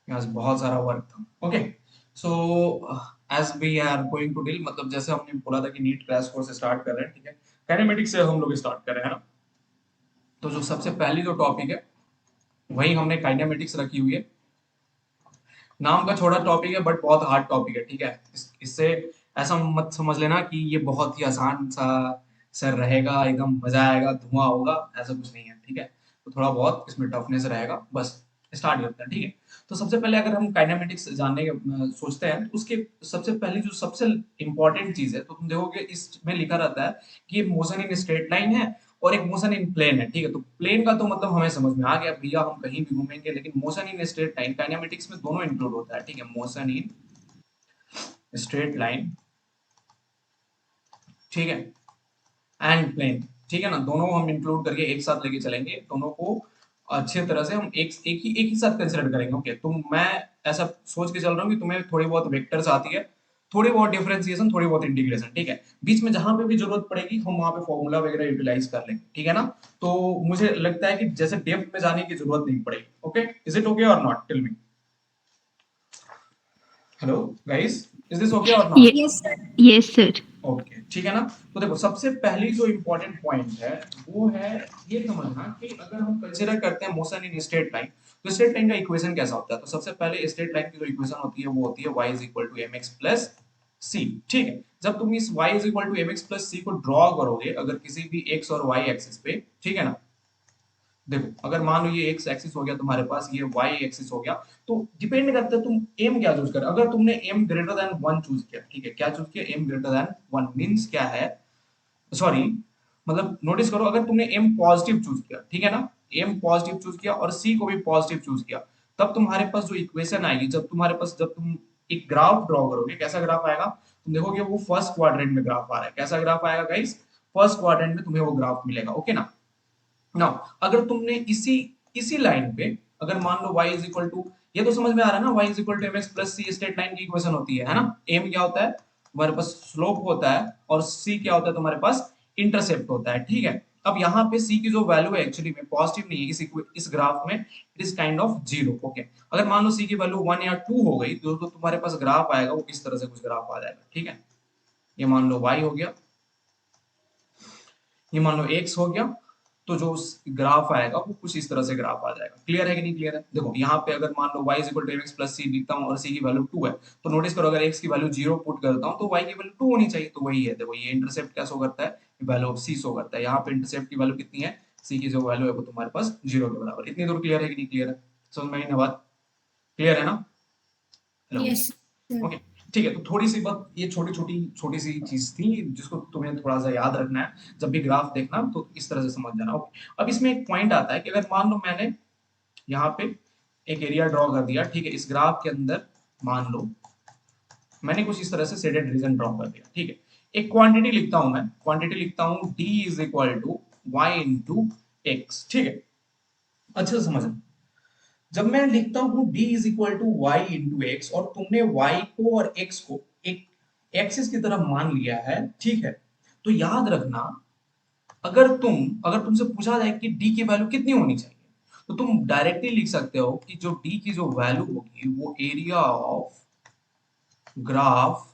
आज बहुत सारा वर्क था। Okay, so as we are going to deal, मतलब जैसे हमने बोला था कि नीट क्रैश कोर्स स्टार्ट कर रहे हैं, ठीक है, काइनेमेटिक्स से हम लोग स्टार्ट कर रहे हैं ना। तो जो सबसे पहली जो टॉपिक है वही हमने काइनेमेटिक्स रखी हुई है। नाम का छोटा टॉपिक है बट बहुत हार्ड टॉपिक है, ठीक है। इससे ऐसा मत समझ लेना कि ये बहुत ही आसान सा सर रहेगा, एकदम मजा आएगा, धुआं होगा, ऐसा कुछ नहीं है, ठीक है। तो थोड़ा बहुत इसमें टफनेस रहेगा, बस स्टार्ट करते हैं, ठीक है। तो सबसे पहले अगर हम काइनेमेटिक्स जानने के सोचते हैं तो उसके सबसे पहली जो सबसे इंपॉर्टेंट चीज है, तो तुम देखोगे इसमें लिखा रहता है कि मोशन इन स्ट्रेट लाइन है और एक मोशन इन प्लेन है, ठीक है। तो प्लेन का तो मतलब हमें समझ में आ गया भैया, हम कहीं भी घूमेंगे, लेकिन motion in straight line kinematics में दोनों इंक्लूड होता है, ठीक है। मोशन इन स्ट्रेट लाइन, ठीक है, एंड प्लेन, ठीक है ना, दोनों हम इंक्लूड करके एक साथ लेके चलेंगे, दोनों को अच्छे तरह से हम एक ही साथ कंसिडर करेंगे। ओके, तुम मैं ऐसा सोच के चल रहा हूँ कि तुम्हें थोड़ी बहुत वेक्टर्स आती है, थोड़ी बहुत डिफरेंशिएशन, थोड़ी बहुत इंटीग्रेशन, ठीक है। बीच में जहां पे भी जरूरत पड़ेगी हम वहां पे फॉर्मूला वगैरह यूटिलाइज कर लेंगे, ठीक है ना। तो मुझे लगता है कि जैसे डेप्थ में जाने की जरूरत नहीं पड़ेगी। Okay, is it okay or not, tell me. Hello guys, is this okay or Ye- not? Yes, sir. yes, sir. Okay, ठीक है ना। तो देखो सबसे पहली जो इंपॉर्टेंट पॉइंट है वो है ये समझना कि अगर हम कंसीडर करते हैं मोशन इन स्ट्रेट लाइन, तो स्ट्रेट लाइन का इक्वेशन कैसा होता है। तो सबसे पहले स्ट्रेट लाइन की जो इक्वेशन होती है वो होती है y is equal to mx plus c, ठीक है। जब तुम इस y is equal to mx plus c को ड्रॉ करोगे अगर किसी भी x और y एक्सिस पे, ठीक है ना। देखो अगर मान लो ये एक्स एक्सिस हो गया तुम्हारे पास, ये वाई एक्सिस हो गया, तो डिपेंड करता है तुम एम क्या चूज कर। अगर तुमने M greater than one choose किया, ठीक है, क्या चूज किया, M greater than one means क्या है, सॉरी, मतलब नोटिस करो, अगर तुमने एम पॉजिटिव चूज किया, ठीक है ना, एम पॉजिटिव चूज किया और सी को भी पॉजिटिव चूज किया, तब तुम्हारे पास जो इक्वेशन आएगी, जब तुम्हारे पास जब तुम एक ग्राफ ड्रॉ करोगे, कैसा ग्राफ आएगा, तुम देखोगे वो फर्स्ट क्वाड्रेंट में ग्राफ आ रहा है। कैसा ग्राफ आएगा गाइस? फर्स्ट क्वाड्रेंट में तुम्हें वो ग्राफ मिलेगा, ओके ना। नाउ अगर तुमने इसी इसी लाइन पे अगर मान लो y इज इक्वल टू, ये तो समझ में आ रहा है ना, y is equal to mx plus c straight line की इक्वेशन होती है ना। m क्या होता है तुम्हारे पास, स्लोप होता है, और c क्या होता है तुम्हारे पास, इंटरसेप्ट होता है, ठीक है। अब यहाँ पे c की जो वैल्यू है एक्चुअली में पॉजिटिव नहीं है, इस ग्राफ में it is kind of zero, okay. अगर मान लो c की वैल्यू 1 या 2 हो गई तो तुम्हारे पास ग्राफ आएगा वो इस तरह से कुछ ग्राफ आ जाएगा, ठीक है। ये मान लो y हो गया, ये मान लो x हो गया, तो जो ग्राफ आएगा वो कुछ इस तरह से ग्राफ आ जाएगा। क्लियर है कि नहीं क्लियर है? देखो यहाँ पे अगर मान लो y is equal to mx plus c लिखता हूँ और c की वैल्यू 2 है, तो नोटिस करो अगर x की वैल्यू 0 पुट करता हूँ तो y की वैल्यू 2 होनी चाहिए। तो वही है, देखो ये इंटरसेप्ट क्या शो करता है, वैल्यू ऑफ c शो करता है। यहाँ पे इंटरसेप्ट की वैल्यू कितनी है, c की जो वैल्यू है वो तुम्हारे पास 0 के बराबर। इतनी दूर क्लियर है कि नहीं क्लियर है? समझ में आई ना बात? क्लियर है ना? Hello, Yes, sir. ओके, ठीक है। तो थोड़ी सी बात, ये छोटी सी चीज थी जिसको तुम्हें थोड़ा सा याद रखना है, जब भी ग्राफ देखना तो इस तरह से समझ जाना, ओके। अब इसमें एक पॉइंट आता है कि अगर मान लो मैंने यहाँ पे एक एरिया ड्रॉ कर दिया, ठीक है, इस ग्राफ के अंदर मान लो मैंने कुछ इस तरह से शेडेड रीजन ड्रॉ कर दिया, ठीक है। एक क्वांटिटी लिखता हूं, मैं क्वांटिटी लिखता हूं d is equal to Y into X, ठीक है। अच्छे से समझना, जब मैं लिखता हूं d is equal to Y into X और तुमने y को और x को एक एक्सिस की तरफ मान लिया है, ठीक है, तो याद रखना, अगर तुमसे पूछा जाए कि d की वैल्यू कितनी होनी चाहिए, तो तुम डायरेक्टली लिख सकते हो कि जो d की जो वैल्यू होगी वो area of graph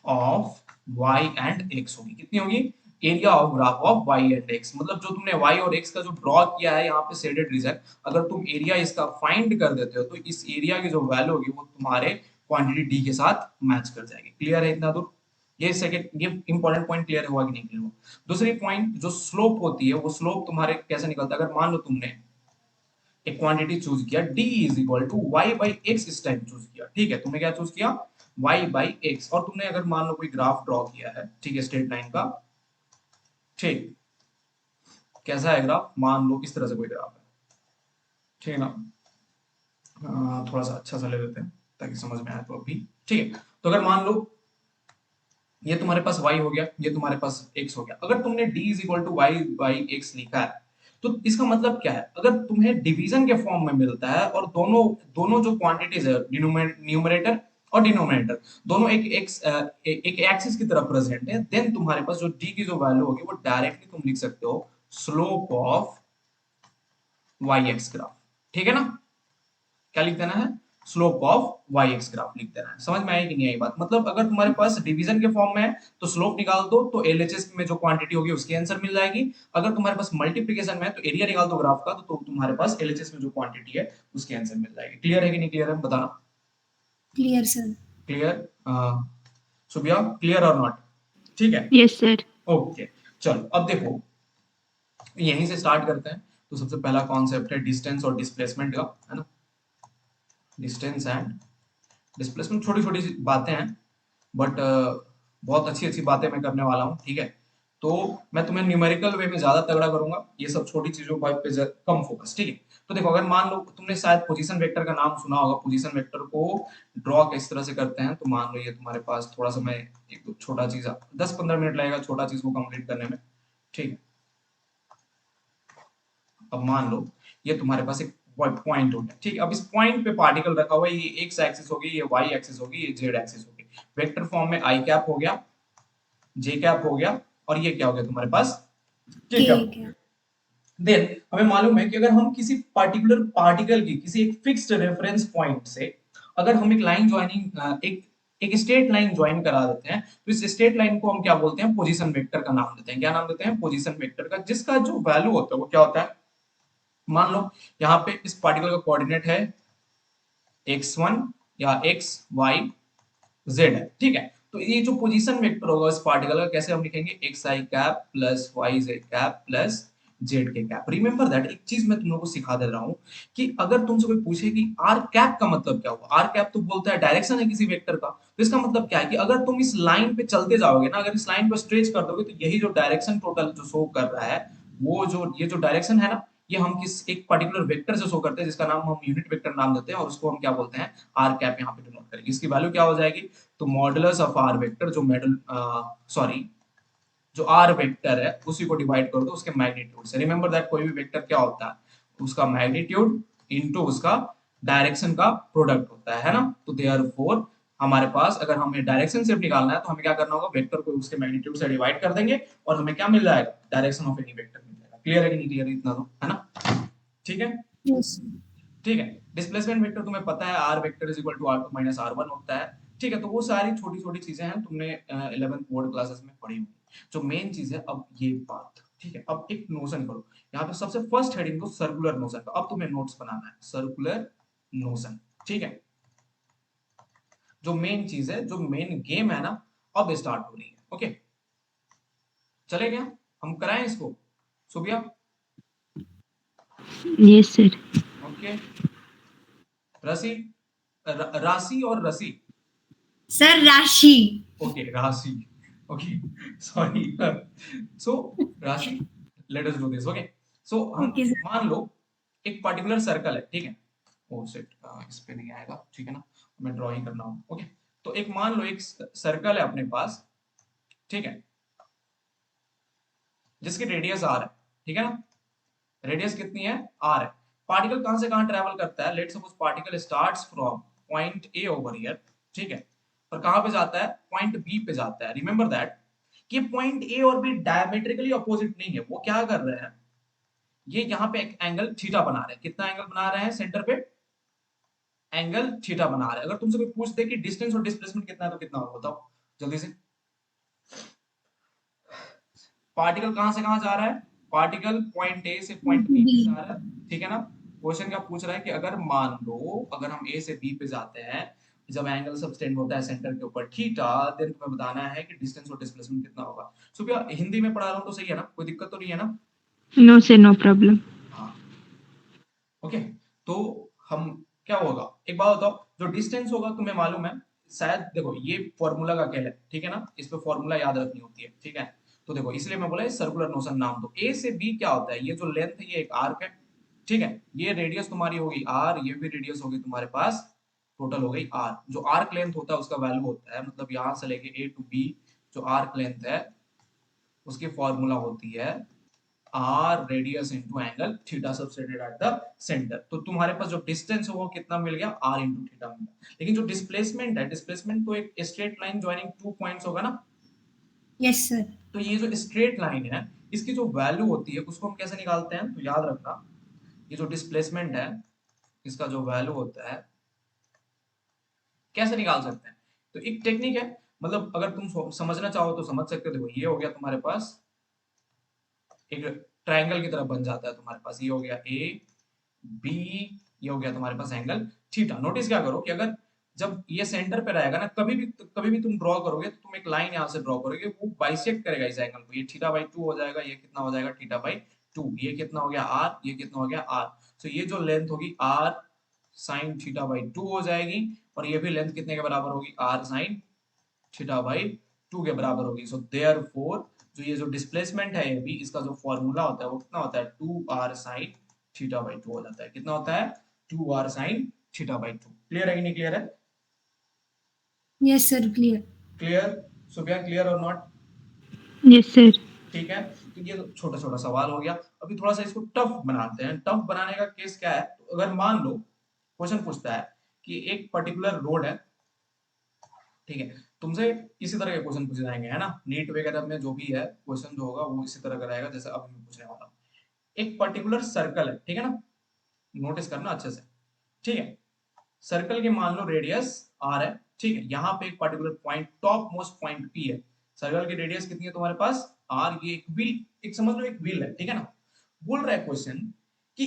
of y and x होगी। कितनी होगी? Area of graph of y and x, मतलब जो तुमने y और x का जो ड्रॉ किया है यहाँ पे शेडेड रीजन, अगर तुम एरिया इसका फाइंड कर देते हो तो इस एरिया की जो वैल्यू होगी वो तुम्हारे क्वांटिटी d के साथ मैच कर जाएगी। क्लियर है इतना दूर? ये सेकंड, ये इंपॉर्टेंट पॉइंट क्लियर हुआ कि नहीं क्लियर हुआ? दूसरी पॉइंट, जो स्लोप होती है वो स्लोप तुम्हारे कैसे निकलता है, अगर मान लो तुमने एक क्वांटिटी चूज किया d is equal to Y by X, इस टाइम चूज किया, ठीक है, तुमने क्या चूज किया, y बाई एक्स, और तुमने अगर मान लो कोई ग्राफ ड्रॉ किया है, ठीक है, स्ट्रेट लाइन का, ठीक, कैसा है ग्राफ, मान लो इस तरह से कोई ग्राफ है, ठीक है ना। थोड़ा सा अच्छा सा ले लेते हैं ताकि समझ में आए तो अभी, ठीक है। तो अगर मान लो ये तुम्हारे पास y हो गया, ये तुम्हारे पास x हो गया, अगर तुमने d is equal to Y by X लिखा है, तो इसका मतलब क्या है, अगर तुम्हें डिवीजन के फॉर्म में मिलता है और दोनों दोनों जो क्वांटिटीज है, न्यूमरेटर और डिनोमिनेटर, दोनों एक एक्सिस की तरफ प्रेजेंट है, देन तुम्हारे पास जो d की जो वैल्यू होगी वो डायरेक्टली तुम लिख सकते हो slope of Y X graph, ठीक है ना। क्या लिख देना है, slope of Y X graph लिख देना है। समझ में आई कि नहीं आई बात? मतलब अगर तुम्हारे पास डिवीजन के फॉर्म में है तो स्लोप निकाल दो, तो एलएचएस में जो क्वांटिटी होगी उसकी आंसर मिल जाएगी। अगर तुम्हारे पास मल्टीप्लिकेशन में है तो एरिया निकाल दो ग्राफ का, तो तुम्हारे पास एलएचएस में जो क्वांटिटी है उसकी आंसर मिल जाएगी। क्लियर है कि नहीं क्लियर है, बताना। Clear sir. क्लियर, सुबिया, क्लियर और नॉट? ठीक है, यस सर। ओके। चलो अब देखो, यहीं से स्टार्ट करते हैं। तो सबसे पहला कॉन्सेप्ट है डिस्टेंस और डिस्प्लेसमेंट का, है ना। डिस्टेंस एंड डिस्प्लेसमेंट छोटी छोटी बातें हैं, बट बहुत अच्छी अच्छी बातें मैं करने वाला हूँ, ठीक है। तो मैं तुम्हें न्यूमेरिकल वे में ज्यादा तगड़ा करूंगा, ये सब छोटी चीजों पे कम फोकस, ठीक है। तो देखो, अगर मान लो तुमने शायद पोजीशन वेक्टर का नाम सुना होगा, पोजीशन वेक्टर को ड्रॉ किस तरह से करते हैं। तो मान लो ये तुम्हारे पास थोड़ा सा, मैं एक तो छोटा चीज 10-15 मिनट लगेगा छोटा चीज को कंप्लीट करने में, ठीक है। अब मान लो ये तुम्हारे पास एक पॉइंट हो गया, ठीक है। अब इस पॉइंट पे पार्टिकल रखा हुआ है, ये एक्स एक्सिस होगी, ये वाई एक्सिस होगी, ये जेड एक्सिस होगी। वेक्टर फॉर्म में आई कैप हो गया, जे कैप हो गया, और ये क्या हो गया तुम्हारे पास, के कैप। देन हमें मालूम है कि अगर हम किसी पर्टिकुलर पार्टिकल की किसी एक फिक्स्ड रेफरेंस पॉइंट से अगर हम एक लाइन ज्वाइनिंग एक एक स्ट्रेट लाइन ज्वाइन करा देते हैं, तो इस स्ट्रेट लाइन को हम क्या बोलते हैं, पोजीशन वेक्टर का नाम देते हैं। क्या नाम देते हैं, पोजीशन वेक्टर का, जिसका जो वैल्यू होता है वो क्या होता है। मान लो यहाँ पे इस पार्टिकल का कोऑर्डिनेट है x1 या एक्स वाई जेड है, ठीक है। तो ये जो पोजीशन वेक्टर होगा इस पार्टिकल का, कैसे हम लिखेंगे, X I cap plus Y Z cap plus Z के कैप। रिमेंबर दैट, एक चीज मैं तुम लोगों को सिखा दे रहा हूं कि अगर तुमसे कोई पूछे कि आर कैप का मतलब क्या हुआ, आर कैप तो बोलता है डायरेक्शन है किसी वेक्टर का। तो इसका मतलब क्या है कि अगर तुम इस लाइन पे चलते जाओगे ना, अगर इस लाइन को स्ट्रेच कर दोगे, तो यही जो डायरेक्शन टोटल जो शो कर रहा है, वो जो ये जो डायरेक्शन है ना, ये हम किस एक पर्टिकुलर वेक्टर से शो करते हैं, जिसका नाम हम यूनिट वेक्टर नाम देते हैं, और उसको हम क्या बोलते हैं, आर कैप यहाँ पे डिनोट करेंगे। इसकी वैल्यू क्या हो जाएगी, तो मॉडुलस ऑफ आर वेक्टर, जो सॉरी जो आर वेक्टर है उसी को डिवाइड कर दो उसके मैग्नीट्यूड से। रिमेंबर दैट, कोई भी वेक्टर क्या होता है, उसका मैग्नीट्यूड इनटू उसका डायरेक्शन का प्रोडक्ट होता है ना। तो देयरफॉर हमारे पास अगर हमें डायरेक्शन शिफ्ट निकालना है, तो हमें क्या करना होगा, वेक्टर को उसके मैग्नीट्यूड से डिवाइड कर देंगे और हमें क्या मिल जाएगा, डायरेक्शन ऑफ एनी वेक्टर मिल जाएगा। क्लियर है कि नहीं क्लियर, इतना तो है ना, ठीक है। यस। ठीक है, डिस्प्लेसमेंट वेक्टर तुम्हें पता है, R vector is equal to R two minus R one होता है, ठीक है। तो वो सारी छोटी छोटी चीजें हैं, तुमने 11th बोर्ड क्लासेस में पढ़ी होंगी। जो मेन चीज है अब ये बात, ठीक है। अब एक नोशन करो, यहाँ पे सबसे फर्स्ट हेडिंग को सर्कुलर नोशन का, अब तुम्हें नोट्स बनाना है, सर्कुलर नोशन, ठीक है। जो मेन चीज है, जो मेन गेम है ना, अब स्टार्ट हो रही है, ओके। चले क्या, हम कराएं इसको, सुबिया? Yes sir. ओके, रसी, राशि और रसी, सर राशि। ओके राशि, okay sorry. So Rashi, let us do this, okay. So हम ओके सर। मान लो एक पर्टिकुलर सर्कल है, ठीक है। ओ शिट, इस पे नहीं आएगा, ठीक है ना, मैं ड्राइंग करना हूँ, ओके। तो एक मान लो एक सर्कल है अपने पास, ठीक है, जिसकी रेडियस आर है, ठीक है ना। रेडियस कितनी है, आर है। पार्टिकल कहां से कहां ट्रेवल करता है, let suppose particle starts from point A over here, ठीक है, और कहां पे जाता है, पॉइंट बी पे जाता है। रिमेंबर दैट कि पॉइंट ए और बी डायमेट्रिकली अपोजिट नहीं है, वो क्या कर रहे हैं, ये यहाँ पे एक एंगल थीटा बना रहे हैं। कितना एंगल बना रहे हैं, सेंटर पे एंगल थीटा बना रहे हैं। अगर तुमसे कोई पूछ दे कि डिस्टेंस और डिस्प्लेसमेंट कितना है, तो कितना होगा, बताओ जल्दी से। पार्टिकल कहां से कहां जा रहा है, पार्टिकल पॉइंट ए से पॉइंट बी पे जा रहा है, ठीक है ना। क्वेश्चन क्या पूछ रहा है कि अगर मान लो अगर हम ए से बी पे जाते हैं, जब एंगल सबटेंड होता है सेंटर के ऊपर थीटा, देन तुम्हें बताना है कि डिस्टेंस और डिस्प्लेसमेंट कितना होगा। सो भैया हिंदी में पढ़ा रहा हूं तो सही है ना, कोई दिक्कत तो नहीं है ना? No sir, no problem. हाँ, ओके। तो हम क्या होगा, एक बात बताओ, जो डिस्टेंस होगा तुम्हें मालूम है, शायद देखो ये फॉर्मूला का खेल है, ठीक है ना, इस पे फॉर्मूला याद रखनी होती है, ठीक है। तो देखो इसलिए मैं बोला सर्कुलर नोशन नाम दो। ए से बी क्या होता है, ये जो लेंथ है ये एक आर्क है, ठीक है। ये रेडियस तुम्हारी होगी आर, ये भी रेडियस होगी तुम्हारे पास, टोटल हो गई आर। जो आर्क लेंथ होता है उसका वैल्यू होता है, मतलब यहां से लेके ए टू बी जो आर्क लेंथ है उसकी फॉर्मूला होती है R radius into angle theta subtended at the center. तो तुम्हारे पास जो डिस्टेंस है वो कितना मिल गया, आर इंटू थीटा मिल गया। लेकिन जो डिस्प्लेसमेंट है, डिस्प्लेसमेंट तो एक straight line joining two points होगा ना। Yes sir. तो ये जो स्ट्रेट लाइन है इसकी जो वैल्यू होती है उसको हम कैसे निकालते हैं, तो याद रखना, ये जो डिस्प्लेसमेंट है इसका जो वैल्यू होता है कैसे निकाल सकते हैं? तो एक टेक्निक है, मतलब अगर तुम समझना चाहो तो समझ सकते हो। देखो ये हो गया तुम्हारे पास एक ट्रायंगल की तरह बन जाता है तुम्हारे पास, ये हो गया ए बी, ये हो गया तुम्हारे पास एंगल थीटा। नोटिस क्या करो कि अगर जब ये सेंटर पे रहेगा ना, कभी भी तुम ड्रॉ करोगे तो तुम एक लाइन यहाँ से ड्रॉ करोगे, वो बाइसेक्ट करेगा इस एंगल को। ये थीटा बाई 2 हो जाएगा, ये कितना हो जाएगा थीटा बाई 2। ये कितना हो गया आर, ये कितना हो गया आर। सो ये जो लेंथ होगी आर साइन थीटा बाई 2 हो जाएगी, और ये भी लेंथ कितने के बराबर होगी, आर साइन थीटा बाई 2 के बराबर होगी। सो देयरफॉर जो ये जो डिस्प्लेसमेंट है, ये भी इसका जो फॉर्मूला होता है वो कितना होता है, 2r sin थीटा बाई 2 हो जाता है। कितना होता है, 2r sin theta by 2। Clear है कि नहीं क्लियर है? Yes sir, clear. क्लियर सुबह, क्लियर और नॉट? Yes, sir. ठीक है, तो ये तो छोटा छोटा सवाल हो गया। अभी थोड़ा सा इसको टफ बनाते हैं। टफ बनाने का केस क्या है, तो अगर मान लो क्वेश्चन पूछता है कि एक पर्टिकुलर रोड है, ठीक है, तुमसे इसी तरह के क्वेश्चन पूछे जाएंगे, है ना, नीट वगैरह में जो भी है क्वेश्चन जो होगा वो इसी तरह का रहेगा जैसे अभी मैं पूछने वाला हूँ। एक पर्टिकुलर सर्कल है, ठीक है ना, नोटिस करना अच्छे से, ठीक है। सर्कल के मान लो रेडियस आर है, ठीक है, यहाँ पे एक particular point top most point P है। सर्कल की रेडियस कितनी है तुम्हारे पास, आर। ये एक व्हील, एक समझ लो एक व्हील है, ठीक है ना। बोल रहा है क्वेश्चन कि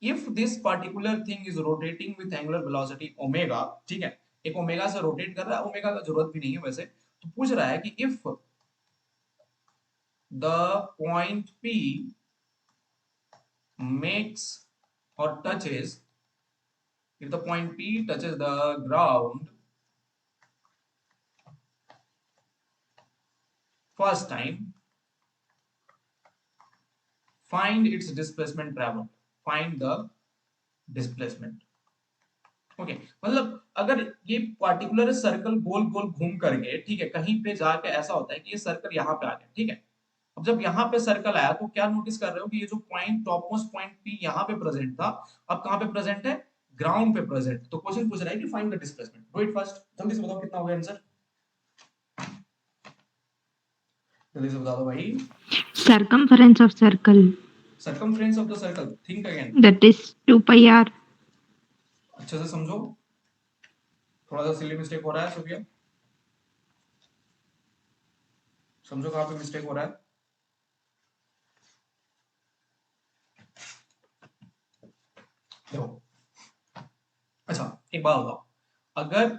if this particular thing is rotating with angular velocity omega, ठीक है, एक ओमेगा से रोटेट कर रहा है, ओमेगा का जरूरत भी नहीं है वैसे, तो पूछ रहा है कि if the point P makes or touches, if the point P touches the ground first time, find its displacement traveled, find the displacement। Okay मतलब अगर ये पार्टिकुलर सर्कल गोल गोल घूम करके, ठीक है, कहीं पे जाके ऐसा होता है कि ये सर्कल यहाँ पे आ गया, ठीक है। अब जब यहाँ पे सर्कल आया तो क्या नोटिस कर रहे हो कि ये जो point top most point P यहाँ पे प्रेजेंट था, अब कहाँ पे प्रेजेंट है, ग्राउंड पे प्रेजेंट। तो क्वेश्चन पूछ रहा है कि find the displacement. Do it fast, जल्दी से बताओ कितना हो गया आंसर, जल्दी से बता दो भाई। Circumference of circle. Circumference of the circle, think again, That is 2 pi r. अच्छे से समझो। थोड़ा सा सिली मिस्टेक हो रहा है सुफिया, समझो कहाँ पे मिस्टेक हो रहा है। देखो, अच्छा एक बात बताओ, अगर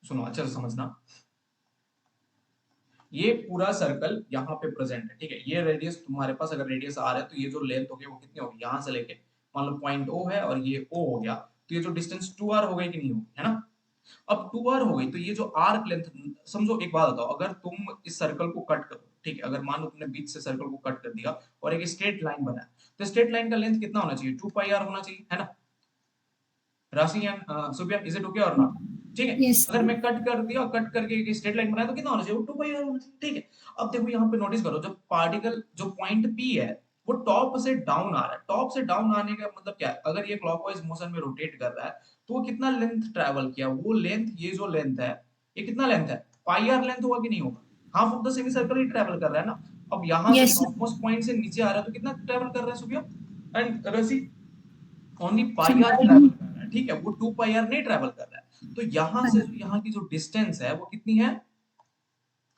सुनो अच्छे से समझना, ये पूरा सर्कल यहाँ पे प्रेजेंट है, ठीक है, ये रेडियस तुम्हारे पास अगर रेडियस आ रहा है तो ये जो लेंथ होगी वो कितनी होगी, यहाँ से लेके मान लो पॉइंट ओ है और ये ओ हो गया, तो ये जो डिस्टेंस 2r हो गई कि नहीं होगी, है ना। अब 2r हो गई तो ये जो आर्क लेंथ, समझो एक बात बताओ, अगर तुम इस सर्कल को कट करो, ठीक है, अगर मान लो तुमने बीच से सर्कल को कट कर दिया और एक स्ट्रेट लाइन बनाया, तो स्ट्रेट लाइन का लेंथ कितना होना चाहिए, 2 पाई आर होना चाहिए, है ना। राशि एंड सुबह, is it okay or not? ठीक है, यस अगर मैं कट कर दिया, कट करके एक स्ट्रेट लाइन बनाया तो कितना होना चाहिए, वो 2 पाई आर होना चाहिए, ठीक है। अब देखो यहाँ पे नोटिस करो, जब पार्टिकल जो पॉइंट पी है वो टॉप से डाउन आ रहा है, टॉप से डाउन आने का मतलब क्या है, अगर ये क्लॉकवाइज मोशन में रोटेट कर रहा है तो वो कितना लेंथ ट्रैवल किया, वो लेंथ, ये जो लेंथ है, ये कितना लेंथ है, पाई आर लेंथ होगा कि नहीं होगा, half of the semi circle he travel कर रहा है ना। अब यहाँ से यस टॉप मोस्ट पॉइंट से नीचे आ रहा है तो कितना ट्रैवल कर रहा है सुबह एंड रसी, only sir. Pi R travel कर रहा है, ठीक है, वो 2 पाई आर नहीं ट्रैवल कर रहा है। तो यहाँ से यहाँ की जो डिस्टेंस है वो कितनी है,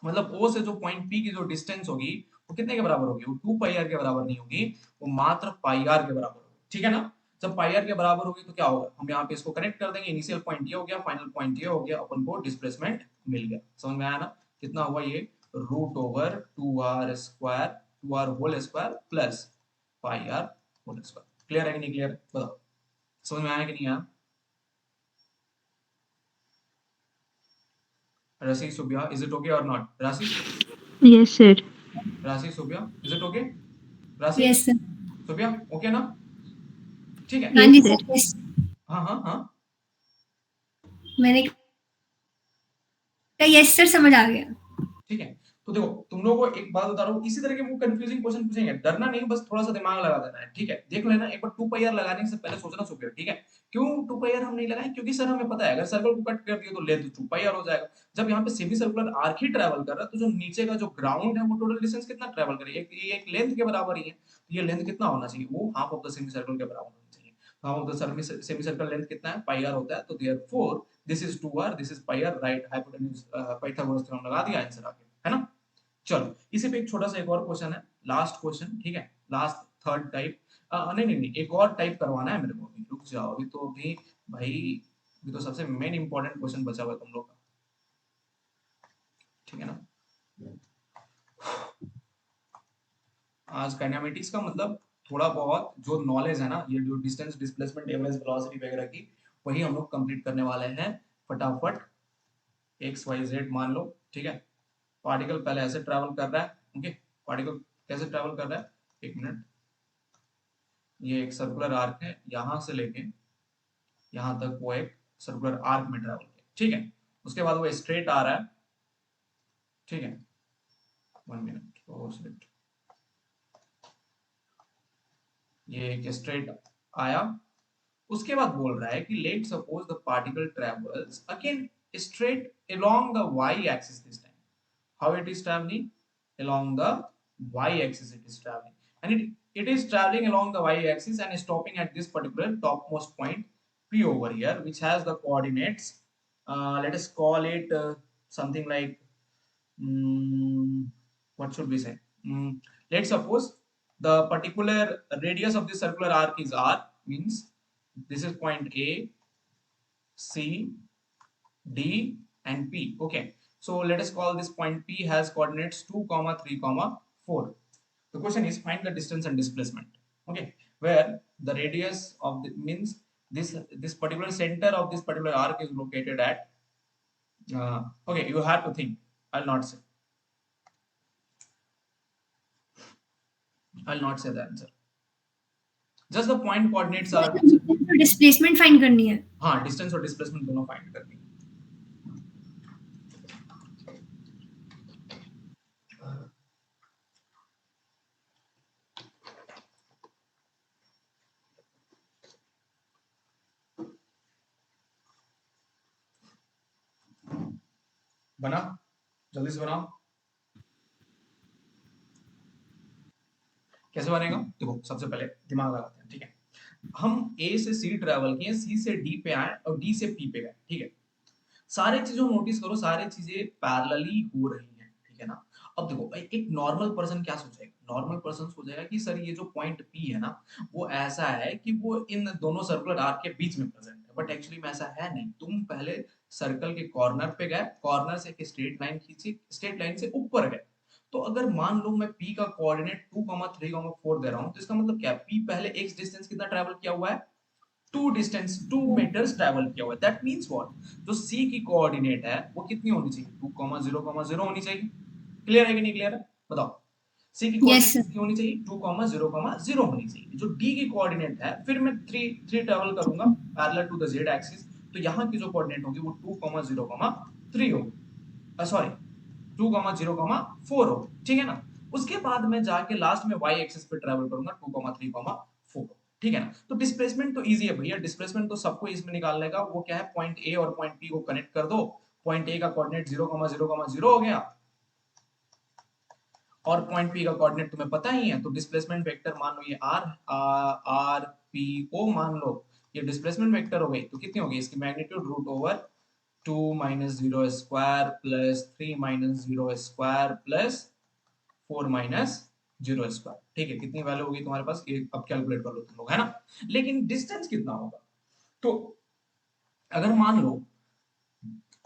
मतलब ओ से जो पॉइंट पी की जो डिस्टेंस होगी वो कितने के बराबर होगी, वो 2 पाई आर के बराबर नहीं होगी, वो मात्र पाई आर के बराबर होगी, ठीक है ना। जब पाई आर के बराबर होगी तो क्या होगा, हम यहाँ पे इसको कनेक्ट कर देंगे, इनिशियल पॉइंट ये हो गया, फाइनल पॉइंट ये हो गया, अपन को डिस्प्लेसमेंट मिल गया। समझ में आया ना, कितना हुआ ये, root over 2r square, 2r whole square plus pi R whole square. Clear है कि नहीं क्लियर, बताओ समझ में आया कि नहीं आया। Rasi Subhya, is it okay or not? Rasi, Yes, sir. Rasi Subhya, is it okay? Rasi, yes sir. Subhya, okay ना? ठीक है। हाँ Yes, जी sir. Sir, yes. हाँ हाँ हाँ, मैंने कहा यस सर, समझ आ गया। ठीक है। तो देखो तुम लोगों को एक बात बता रहा हूँ, इसी तरह के वो कंफ्यूजिंग क्वेश्चन पूछेंगे, डरना नहीं, बस थोड़ा सा दिमाग लगा देना है, ठीक है। देख लेना एक बार, 2 पाई आर लगाने से पहले सोचना सुबह, ठीक है। क्यों 2 पाई आर हम नहीं लगाए, क्योंकि सर हमें पता है अगर सर्कल को कट कर दिया तो लेंथ 2 पाई आर हो जाएगा। जब यहाँ पे सेमी सर्कुलर आर्क ही ट्रैवल कर रहा है तो जो नीचे का जो ग्राउंड है वो टोटल डिस्टेंस कितना ट्रैवल करेगा, एक लेंथ के बराबर ही है, तो ये लेंथ कितना होना चाहिए, वो half of the semicircle के बराबर होना चाहिए। How the semicircle length कितना है, पाई आर होता है, तो therefore this is 2r, this is pi R, right hypotenuse Pythagoras theorem लगा दिया, आंसर आ गया, है ना। चलो इसी पे एक छोटा सा एक और क्वेश्चन है, लास्ट क्वेश्चन, ठीक है, लास्ट थर्ड टाइप, नहीं नहीं नहीं, एक और टाइप करवाना है मेरे को, अभी रुक जाओ, अभी तो अभी भाई, अभी तो सबसे मेन इंपॉर्टेंट क्वेश्चन बचा हुआ है तुम लोग का, ठीक है ना। आज काइनेमेटिक्स का मतलब थोड़ा बहुत जो नॉलेज है ना, ये जो डिस्टेंस, डिस्प्लेसमेंट, एवरेज वेलोसिटी वगैरह की, वही हम लोग कंप्लीट करने वाले हैं फटाफट। एक्स वाई जेड मान लो, ठीक है, पार्टिकल पहले ऐसे ट्रैवल कर रहा है, ओके, पार्टिकल कैसे ट्रैवल कर रहा है, एक मिनट, ये एक सर्कुलर आर्क है, यहां से लेके यहां तक वो एक सर्कुलर आर्क में ट्रैवल किया, ठीक है, उसके बाद वो स्ट्रेट आ रहा है, ठीक है, 1 मिनट, ये एक स्ट्रेट आया, उसके बाद बोल रहा है कि let suppose the particle travels again straight along the y axis this time. How it is traveling? Along the y axis it is traveling, and it is traveling along the y axis and stopping at this particular topmost point p over here, which has the coordinates, let us call it something like, what should we say, let's suppose the particular radius of this circular arc is r, means this is point a, c, d and p, okay, so let us call this point p has coordinates 2 comma 3 comma 4. The question is find the distance and displacement, okay, where the radius of the means this particular center of this particular arc is located at, okay, you have to think, I'll not say the answer, just the point coordinates are, displacement find करनी है। हाँ, distance और displacement दोनों find करनी है। बना, जल्दी से बनाओ, कैसे बनेगा, देखो सबसे पहले दिमाग लगाते हैं, ठीक है, हम ए से सी ट्रेवल किए, सी से डी पे आए और डी से पी पे गए, ठीक है, सारे चीजों नोटिस करो, सारी चीजें पैरेलली हो रही हैं, ठीक है ना। अब देखो एक नॉर्मल पर्सन क्या सोचेगा, नॉर्मल पर्सन सोचेगा कि सर ये जो पॉइंट पी है ना, वो ऐसा है कि वो इन दोनों सर्कुलर आर्क के बीच में प्रेजेंट है, बट एक्चुअली में ऐसा है नहीं, तुम पहले सर्कल के कॉर्नर पे गए, कॉर्नर से एक स्ट्रेट लाइन खींची, स्ट्रेट लाइन से ऊपर गए, तो अगर मान लो मैं p का कोऑर्डिनेट 2,3,4 दे रहा हूं, तो इसका मतलब क्या है, p पहले x डिस्टेंस कितना ट्रैवल किया हुआ है, 2 मीटर्स ट्रैवल किया हुआ है, दैट मींस व्हाट, जो c की कोऑर्डिनेट है वो कितनी होनी चाहिए, 2,0,0 होनी चाहिए, क्लियर है कि नहीं क्लियर है, बताओ, c की कोऑर्डिनेट कितनी होनी चाहिए, 2,0,0 होनी चाहिए, जो d की कोऑर्डिनेट है, फिर मैं 3 ट्रैवल करूंगा parallel to the z axis, तो यहां की जो कोऑर्डिनेट होगी वो 2,0,3 होगी, सॉरी 2,0,4 हो, ठीक है ना, उसके बाद मैं जाके लास्ट में y एक्सिस पे ट्रैवल करूंगा 2,3,4, ठीक है ना। तो डिस्प्लेसमेंट तो इजी है भैया, डिस्प्लेसमेंट तो सबको इसमें निकालने का, वो क्या है, पॉइंट ए और पॉइंट पी को कनेक्ट कर दो, पॉइंट ए का कोऑर्डिनेट 0,0,0 हो गया और पॉइंट पी का कोऑर्डिनेट तुम्हें पता ही है, तो डिस्प्लेसमेंट वेक्टर मान लो ये आर पी ओ मान लो, ये डिस्प्लेसमेंट वेक्टर हो गई, तो कितनी होगी इसकी magnitude, root over 2 minus 0 square plus 3 minus 0 square plus 4 minus 0 square, ठीक है, कितनी वैल्यू होगी तुम्हारे पास, ये अब कैलकुलेट कर लो तुम लोग, है ना। लेकिन डिस्टेंस कितना होगा, तो अगर मान लो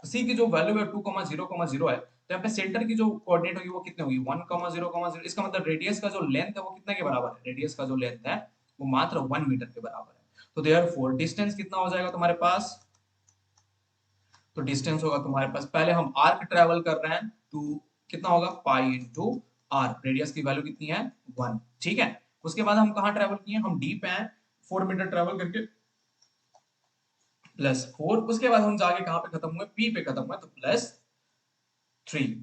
c की जो वैल्यू है 2,0,0 है, तो यहाँ पे सेंटर की जो कोऑर्डिनेट होगी वो कितनी होगी, 1,0,0, इसका मतलब रेडियस का जो लेंथ है वो कितना के बराबर है, रेडियस का जो लेंथ है वो मात्र 1 मीटर के बराबर है, तो देयरफॉर डिस्टेंस कितना हो जाएगा तुम्हारे पास, तो डिस्टेंस होगा तुम्हारे पास, पहले हम आर्क ट्रेवल कर रहे हैं, तो कितना होगा पाई इंटू आर, रेडियस की वैल्यू कितनी है 1, ठीक है, उसके बाद हम कहां ट्रेवल किए, हम डी पे आए, 4 मीटर ट्रेवल करके प्लस 4, उसके बाद हम जाके कहां पे खत्म हुए, पी पे खत्म हुए, तो प्लस 3,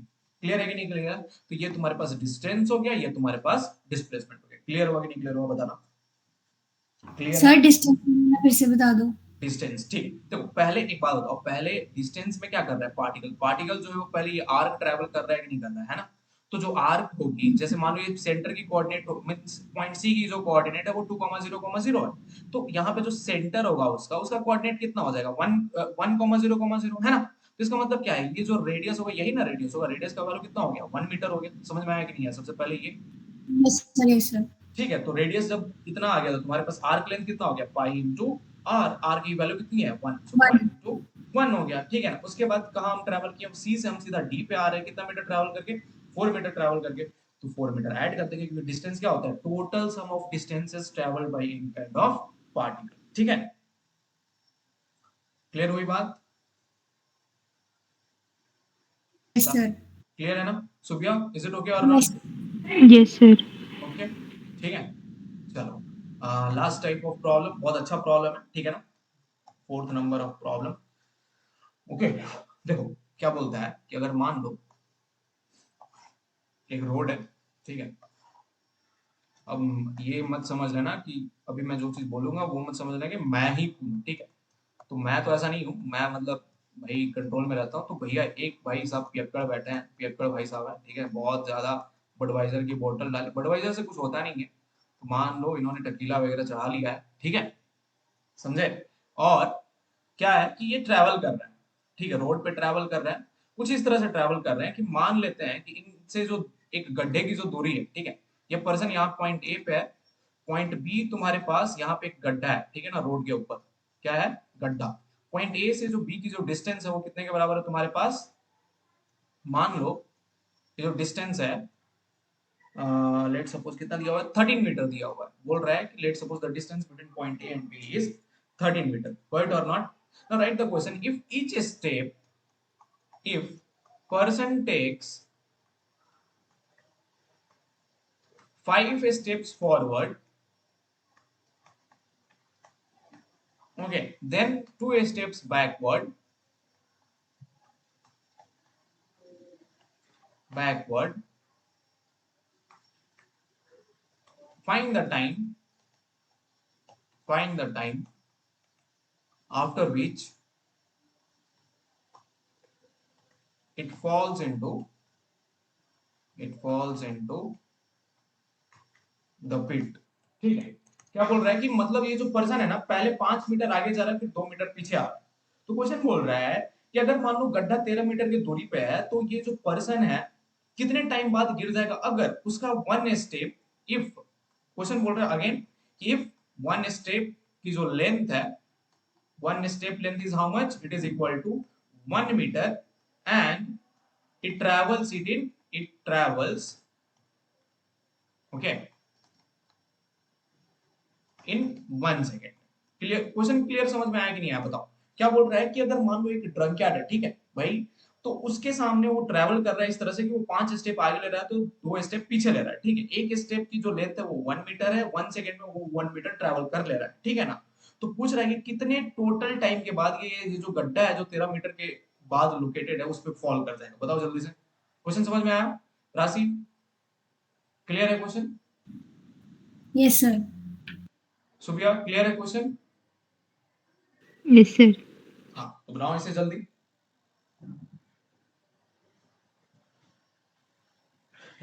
क्लियर है कि नहीं क्लियर, तो ये तुम्हारे पास डिस्टेंस हो गया, ये तुम्हारे पास डिस्प्लेसमेंट हो गया, क्लियर हुआ कि नहीं क्लियर हुआ, बताना, क्लियर सर डिस्टेंस फिर से बता दो। डिस्टेंस, ठीक, तो पहले एक बात बताओ, पहले डिस्टेंस में क्या कर रहा है पार्टिकल, पार्टिकल जो है वो पहले ये आर्क ट्रैवल कर रहा है कि नहीं कर रहा है ना, तो जो आर्क होगी, जैसे मान लो ये सेंटर की कोऑर्डिनेट मींस पॉइंट सी की जो कोऑर्डिनेट है वो 2,0,0 है, तो यहाँ पे जो सेंटर होगा उसका कोऑर्डिनेट कितना हो जाएगा 1,0,0 है ना। तो इसका मतलब क्या है, ये जो रेडियस होगा यही ना रेडियस होगा, रेडियस का वैल्यू कितना हो गया 1 मीटर हो गया। समझ में आया कि नहीं है सबसे पहले ये। Yes sir, yes sir. ठीक है, तो रेडियस जब इतना आ गया तो तुम्हारे पास आर्क लेंथ कितना हो गया पाई इंटू आर, आर की वैल्यू कितनी है 1, सो पाई 1। इंटू 1 हो गया। ठीक है ना, उसके बाद कहाँ हम ट्रैवल किए, सी से हम सीधा डी पे आ रहे हैं, कितना मीटर ट्रैवल करके 4 मीटर ट्रैवल करके। तो 4 मीटर ऐड कर देंगे क्योंकि डिस्टेंस क्या होता है total sum of distances travelled by any kind of particle. ठीक है, क्लियर हुई बात, यस सर। क्लियर है ना सुबिया, इज इट ओके और yes. Not? Yes, sir. Okay, ठीक है, चलो लास्ट टाइप ऑफ प्रॉब्लम, बहुत अच्छा प्रॉब्लम है, ठीक है ना, fourth number of problem. Okay, देखो क्या बोलता है कि अगर मान लो एक रोड है, ठीक है, अब ये मत समझ लेना कि अभी मैं जो चीज बोलूंगा वो मत समझ लेना कि मैं ही हूँ, ठीक है, तो मैं तो ऐसा नहीं हूँ, मैं मतलब भाई कंट्रोल में रहता हूँ। तो भैया एक भाई साहब पियक्कड़ बैठे हैं, पियक्कड़ भाई साहब है, ठीक है, बहुत ज्यादा बडवाइजर की बोतल डाली, बडवाइजर से कुछ होता नहीं है, तो मान लो इन्होंने टकीला वगैरह चढ़ा लिया है, ठीक है, समझे, और क्या है कि ये ट्रैवल कर रहा है, ठीक है, रोड पे ट्रैवल कर रहा है, कुछ इस तरह से ट्रैवल कर रहे हैं कि मान लेते हैं कि इनसे जो एक गड्ढे की जो दूरी है, ठीक है, ये पर्सन यहाँ पॉइंट ए पे है, पॉइंट बी तुम्हारे पास यहाँ पे एक गड्ढा है, ठीक है ना, रोड के ऊपर क्या है गड्ढा, पॉइंट ए से जो बी की जो डिस्टेंस है वो कितने के बराबर है तुम्हारे पास, मान लो ये जो डिस्टेंस है लेट सपोज कितना दिया हुआ है 13 मीटर दिया हुआ है, बोल रहा है कि let suppose the distance between point A and B is 13 metre, right or not. Now right the question, if each step, if person takes 5 steps forward, okay, then 2 steps backward, find the time, find the time after which it falls into, it falls into the pit. ठीक है, क्या बोल रहा है कि मतलब ये जो पर्सन है ना पहले 5 मीटर आगे जा रहा है फिर 2 मीटर पीछे आ रहा है, तो क्वेश्चन बोल रहा है कि अगर मान लो गड्ढा 13 मीटर की दूरी पे है तो ये जो पर्सन है कितने टाइम बाद गिर जाएगा अगर उसका 1 स्टेप, इफ क्वेश्चन बोल रहा है अगेन, इफ 1 स्टेप की जो लेंथ है, 1 step length is how much, it is equal to 1 meter and it travels okay इन 1 सेकेंड। क्लियर, क्वेश्चन क्लियर समझ में आया कि नहीं आया बताओ। क्या बोल रहा है कि अगर मान लो एक ड्रंकयार्ड है, ठीक है भाई, तो उसके सामने वो ट्रैवल कर रहा है इस तरह से कि वो 5 स्टेप आगे ले रहा है तो 2 स्टेप पीछे ले रहा है, ठीक है, एक स्टेप की जो लेंथ है वो 1 मीटर है, 1 सेकेंड में वो 1 मीटर ट्रैवल कर ले रहा है, ठीक है ना। तो पूछ रहा है कि कितने टोटल टाइम के बाद ये जो गड्ढा है जो 13 मीटर के बाद लोकेटेड है उस पर फॉल कर जाएगा, बताओ जल्दी से। क्वेश्चन समझ में आया राशि, क्लियर है क्वेश्चन, यस सर। सुबिया क्लियर है क्वेश्चन? Yes, sir. हाँ, तो बनाओ इसे जल्दी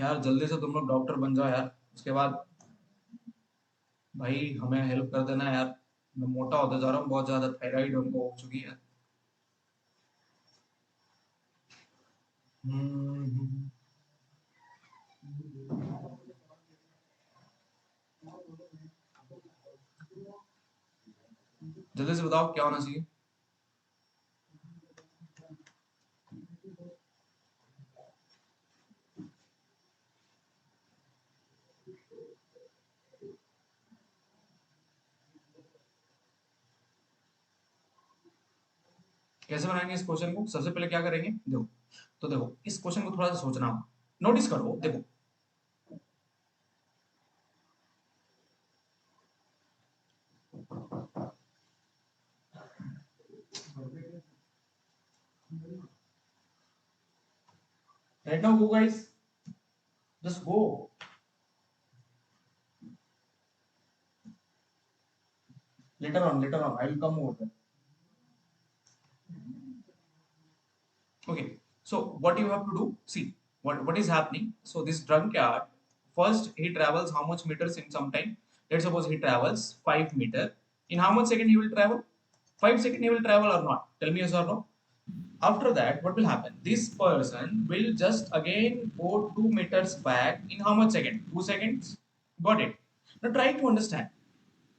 यार, जल्दी से तुम लोग डॉक्टर बन जाओ यार, उसके बाद भाई हमें हेल्प कर देना यार, मैं मोटा होता जा रहा हूँ बहुत ज्यादा, थायराइड हमको हो चुकी है। हम्म, जल्दी से बताओ क्या होना चाहिए। कैसे बनाएंगे इस क्वेश्चन को, सबसे पहले क्या करेंगे देखो, तो देखो इस क्वेश्चन को थोड़ा सा सोचना, नोटिस करो, देखो right now go guys, just go, later on I will come over there, okay, so what you have to do, see what is happening? So this drunkard, first he travels how much meters in some time? Let's suppose he travels 5 meter. In how much second he will travel? 5 second he will travel or not? Tell me yes or no. After that, what will happen? This person will just again go 2 meters back in how much second? 2 seconds. Got it. Now try to understand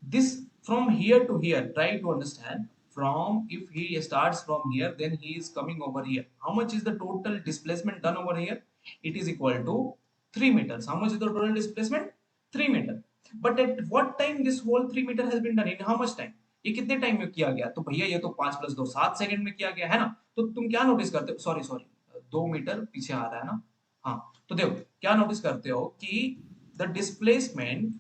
this from here to here. Try to understand from, if he starts from here, then he is coming over here. How much is the total displacement done over here? It is equal to 3 meters. How much is the total displacement? 3 meter. But at what time this whole 3 meter has been done? In how much time? ये कितने time में किया गया? तो भैया ये तो 5 + 2 7 second में किया गया है ना. तो तुम क्या नोटिस करते हो? सॉरी सॉरी, 2 मीटर पीछे आ रहा है ना. हाँ, तो देखो क्या नोटिस करते हो कि द डिस्प्लेसमेंट,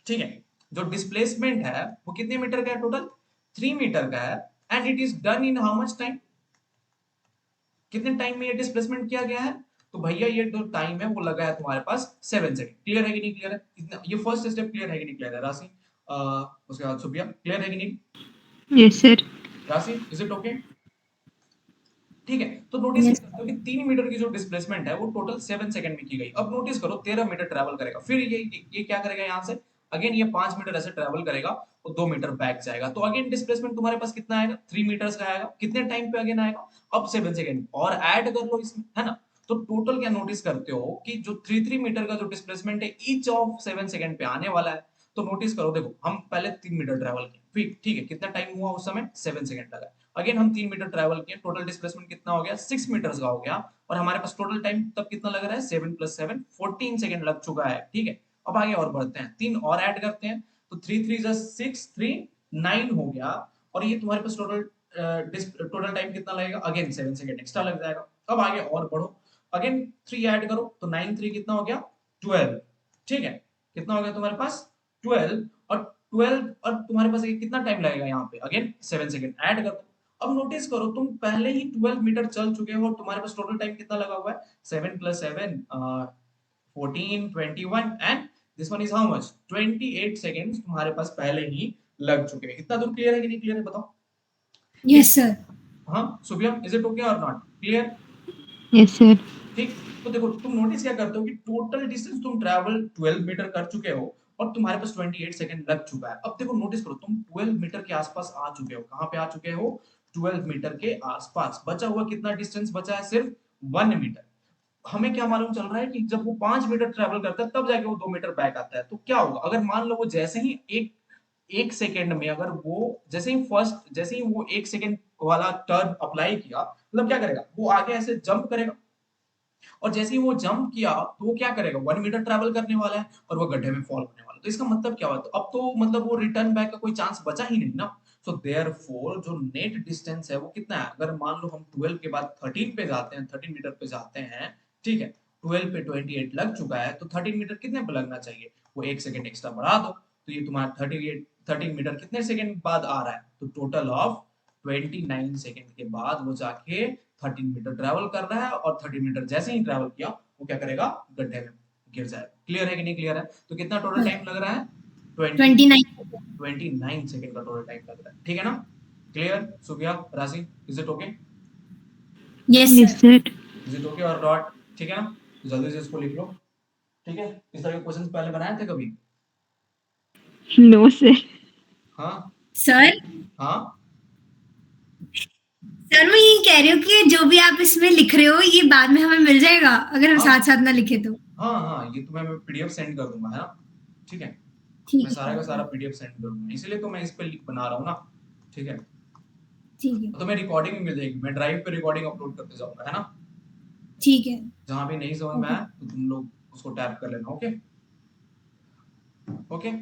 ठीक है, जो डिस्प्लेसमेंट है वो कितने मीटर का है? टोटल 3 मीटर का है. And it is done in how much time? कितने टाइम में ये डिस्प्लेसमेंट किया गया है? तो भैया ये जो टाइम है वो लगा है तुम्हारे पास 7 सेकंड. क्लियर है कि नहीं क्लियर है? इतना ये फर्स्ट स्टेप क्लियर है कि नहीं क्लियर है राशि? उसके बाद सुबिया क्लियर है कि नहीं? Yes, sir. राशि इज इट ओके? ठीक है, तो नोटिस Yes. करते हो कि 3 मीटर की जो डिस्प्लेसमेंट है वो टोटल 7 सेकंड में की गई. अब नोटिस करो 13 मीटर ट्रैवल करेगा. फिर ये क्या करेगा? यहां से अगेन ये 5 मीटर ऐसे ट्रैवल करेगा और 2 मीटर बैक जाएगा. तो अगेन डिस्प्लेसमेंट तुम्हारे पास कितना आएगा? 3 मीटर्स का आएगा. कितने टाइम पे अगेन आएगा? अब 7 सेकंड और ऐड कर लो इसमें, है ना. तो टोटल क्या नोटिस करते हो कि जो 3 मीटर का जो डिस्प्लेसमेंट है ईच ऑफ 7 सेकंड पे आने वाला है. तो नोटिस करो, देखो हम पहले 3 मीटर ट्रैवल किए, फिर ठीक है, कितना टाइम हुआ उस समय? 7 सेकंड लगा. अगेन हम 3 मीटर ट्रैवल किए, टोटल डिस्प्लेसमेंट कितना हो गया? 6 मीटर्स का हो गया. और हमारे पास टोटल टाइम तब कितना लग रहा है? 7 + 7 14 सेकंड लग चुका है. ठीक है, अब आगे और बढ़ते हैं, 3 और ऐड करते हैं. तो 3 3 6 3 9 हो गया. और ये तुम्हारे पास टोटल टाइम कितना लगेगा? अगेन 7 सेकंड एक्स्ट्रा लग जाएगा. अब आगे और बढ़ो, अगेन 3 ऐड करो, तो 9 3 कितना हो गया? 12. ठीक है, कितना हो गया तुम्हारे पास? 12. और 12 और तुम्हारे पास ये कितना टाइम लगेगा? यहाँ पे अगेन 7 सेकंड ऐड कर दो. अब नोटिस करो तुम पहले ही 12 मीटर चल चुके हो और तुम्हारे पास टोटल टाइम कितना लगा हुआ है? 7 + 7 14 21 and this one is how much? 28 seconds तुम्हारे पास पहले ही लग चुके हैं. इतना दूर क्लियर है कि नहीं क्लियर है? बताओ. Yes, sir. हाँ सुबिया, is it okay or not clear? Yes, sir. ठीक. तो देखो तुम नोटिस क्या करते हो कि टोटल डिस्टेंस तुम ट्रैवल 12 मीटर कर चुके हो और तुम्हारे पास 28 सेकंड लग चुका है. अब देखो नोटिस करो तुम 12 मीटर के आसपास आ चुके हो. कहां पे आ चुके हो? 12 मीटर के आसपास. बचा हुआ कितना डिस्टेंस बचा है? सिर्फ 1 मीटर. हमें क्या मालूम चल रहा है कि जब वो 5 मीटर ट्रैवल करता है तब जाके वो 2 मीटर बैक आता है. तो क्या होगा अगर मान लो वो जैसे ही एक सेकंड में, अगर वो जैसे ही वो 1 सेकंड वाला टर्न अप्लाई किया, मतलब क्या करेगा? वो आगे ऐसे जंप करेगा और जैसे ही वो जंप किया तो वो क्या करेगा? 1 मीटर ट्रैवल करने वाला है और वो गड्ढे में फॉल होने वाला है. तो इसका मतलब क्या हुआ? तो अब तो मतलब वो रिटर्न बैक का कोई चांस बचा ही नहीं ना. सो देयरफॉर जो नेट डिस्टेंस है वो कितना है? अगर मान लो हम 12 के बाद 13 पे जाते हैं, 13 मीटर पे जाते हैं, ठीक है, 12 पे 28 लग चुका है, तो 13 मीटर कितने पे लगना चाहिए? वो 1 सेकंड एक्स्ट्रा बढ़ा दो. तो ये तुम्हारा 13 मीटर कितने सेकंड बाद आ रहा है? तो टोटल ऑफ 29 सेकंड के बाद वो जाके 13 मीटर ट्रैवल कर रहा है और 13 मीटर जैसे ही ट्रैवल किया वो क्या करेगा? गड्ढे में गिर जाएगा. क्लियर है कि नहीं क्लियर है? तो कितना टोटल टाइम लग रहा है? 29. 29 सेकंड का टोटल टाइम लग रहा है. ठीक है ना? क्लियर सुबिया, राशि, is it okay? Yes, Yes, sir. sir. Is it okay or not? ठीक है ना? तो जल्दी से इसको लिख लो. ठीक है, इस तरह के क्वेश्चंस पहले बनाए थे कभी? No, sir. हाँ Sir, हाँ. सर मैं ये कह रही हूँ कि जो भी आप इसमें लिख रहे हो ये बाद में हमें मिल जाएगा अगर हम हाँ. साथ साथ ना लिखे तो. हाँ, ये तुम्हें मैं पीडीएफ सेंड कर दूंगा, है ना? ठीक है, ठीक मैं है सारा का सर. सारा पीडीएफ सेंड कर दूंगा, इसलिए तो मैं इस पे लिंक बना रहा हूँ ना. ठीक है, ठीक है. तो मैं रिकॉर्डिंग भी मिल जाएगी, मैं ड्राइव पे रिकॉर्डिंग अपलोड करते जाऊंगा, है ना? ठीक है. जहां भी नहीं समझ में ओके. आया तो तुम लोग उसको टैप कर लेना. Okay okay.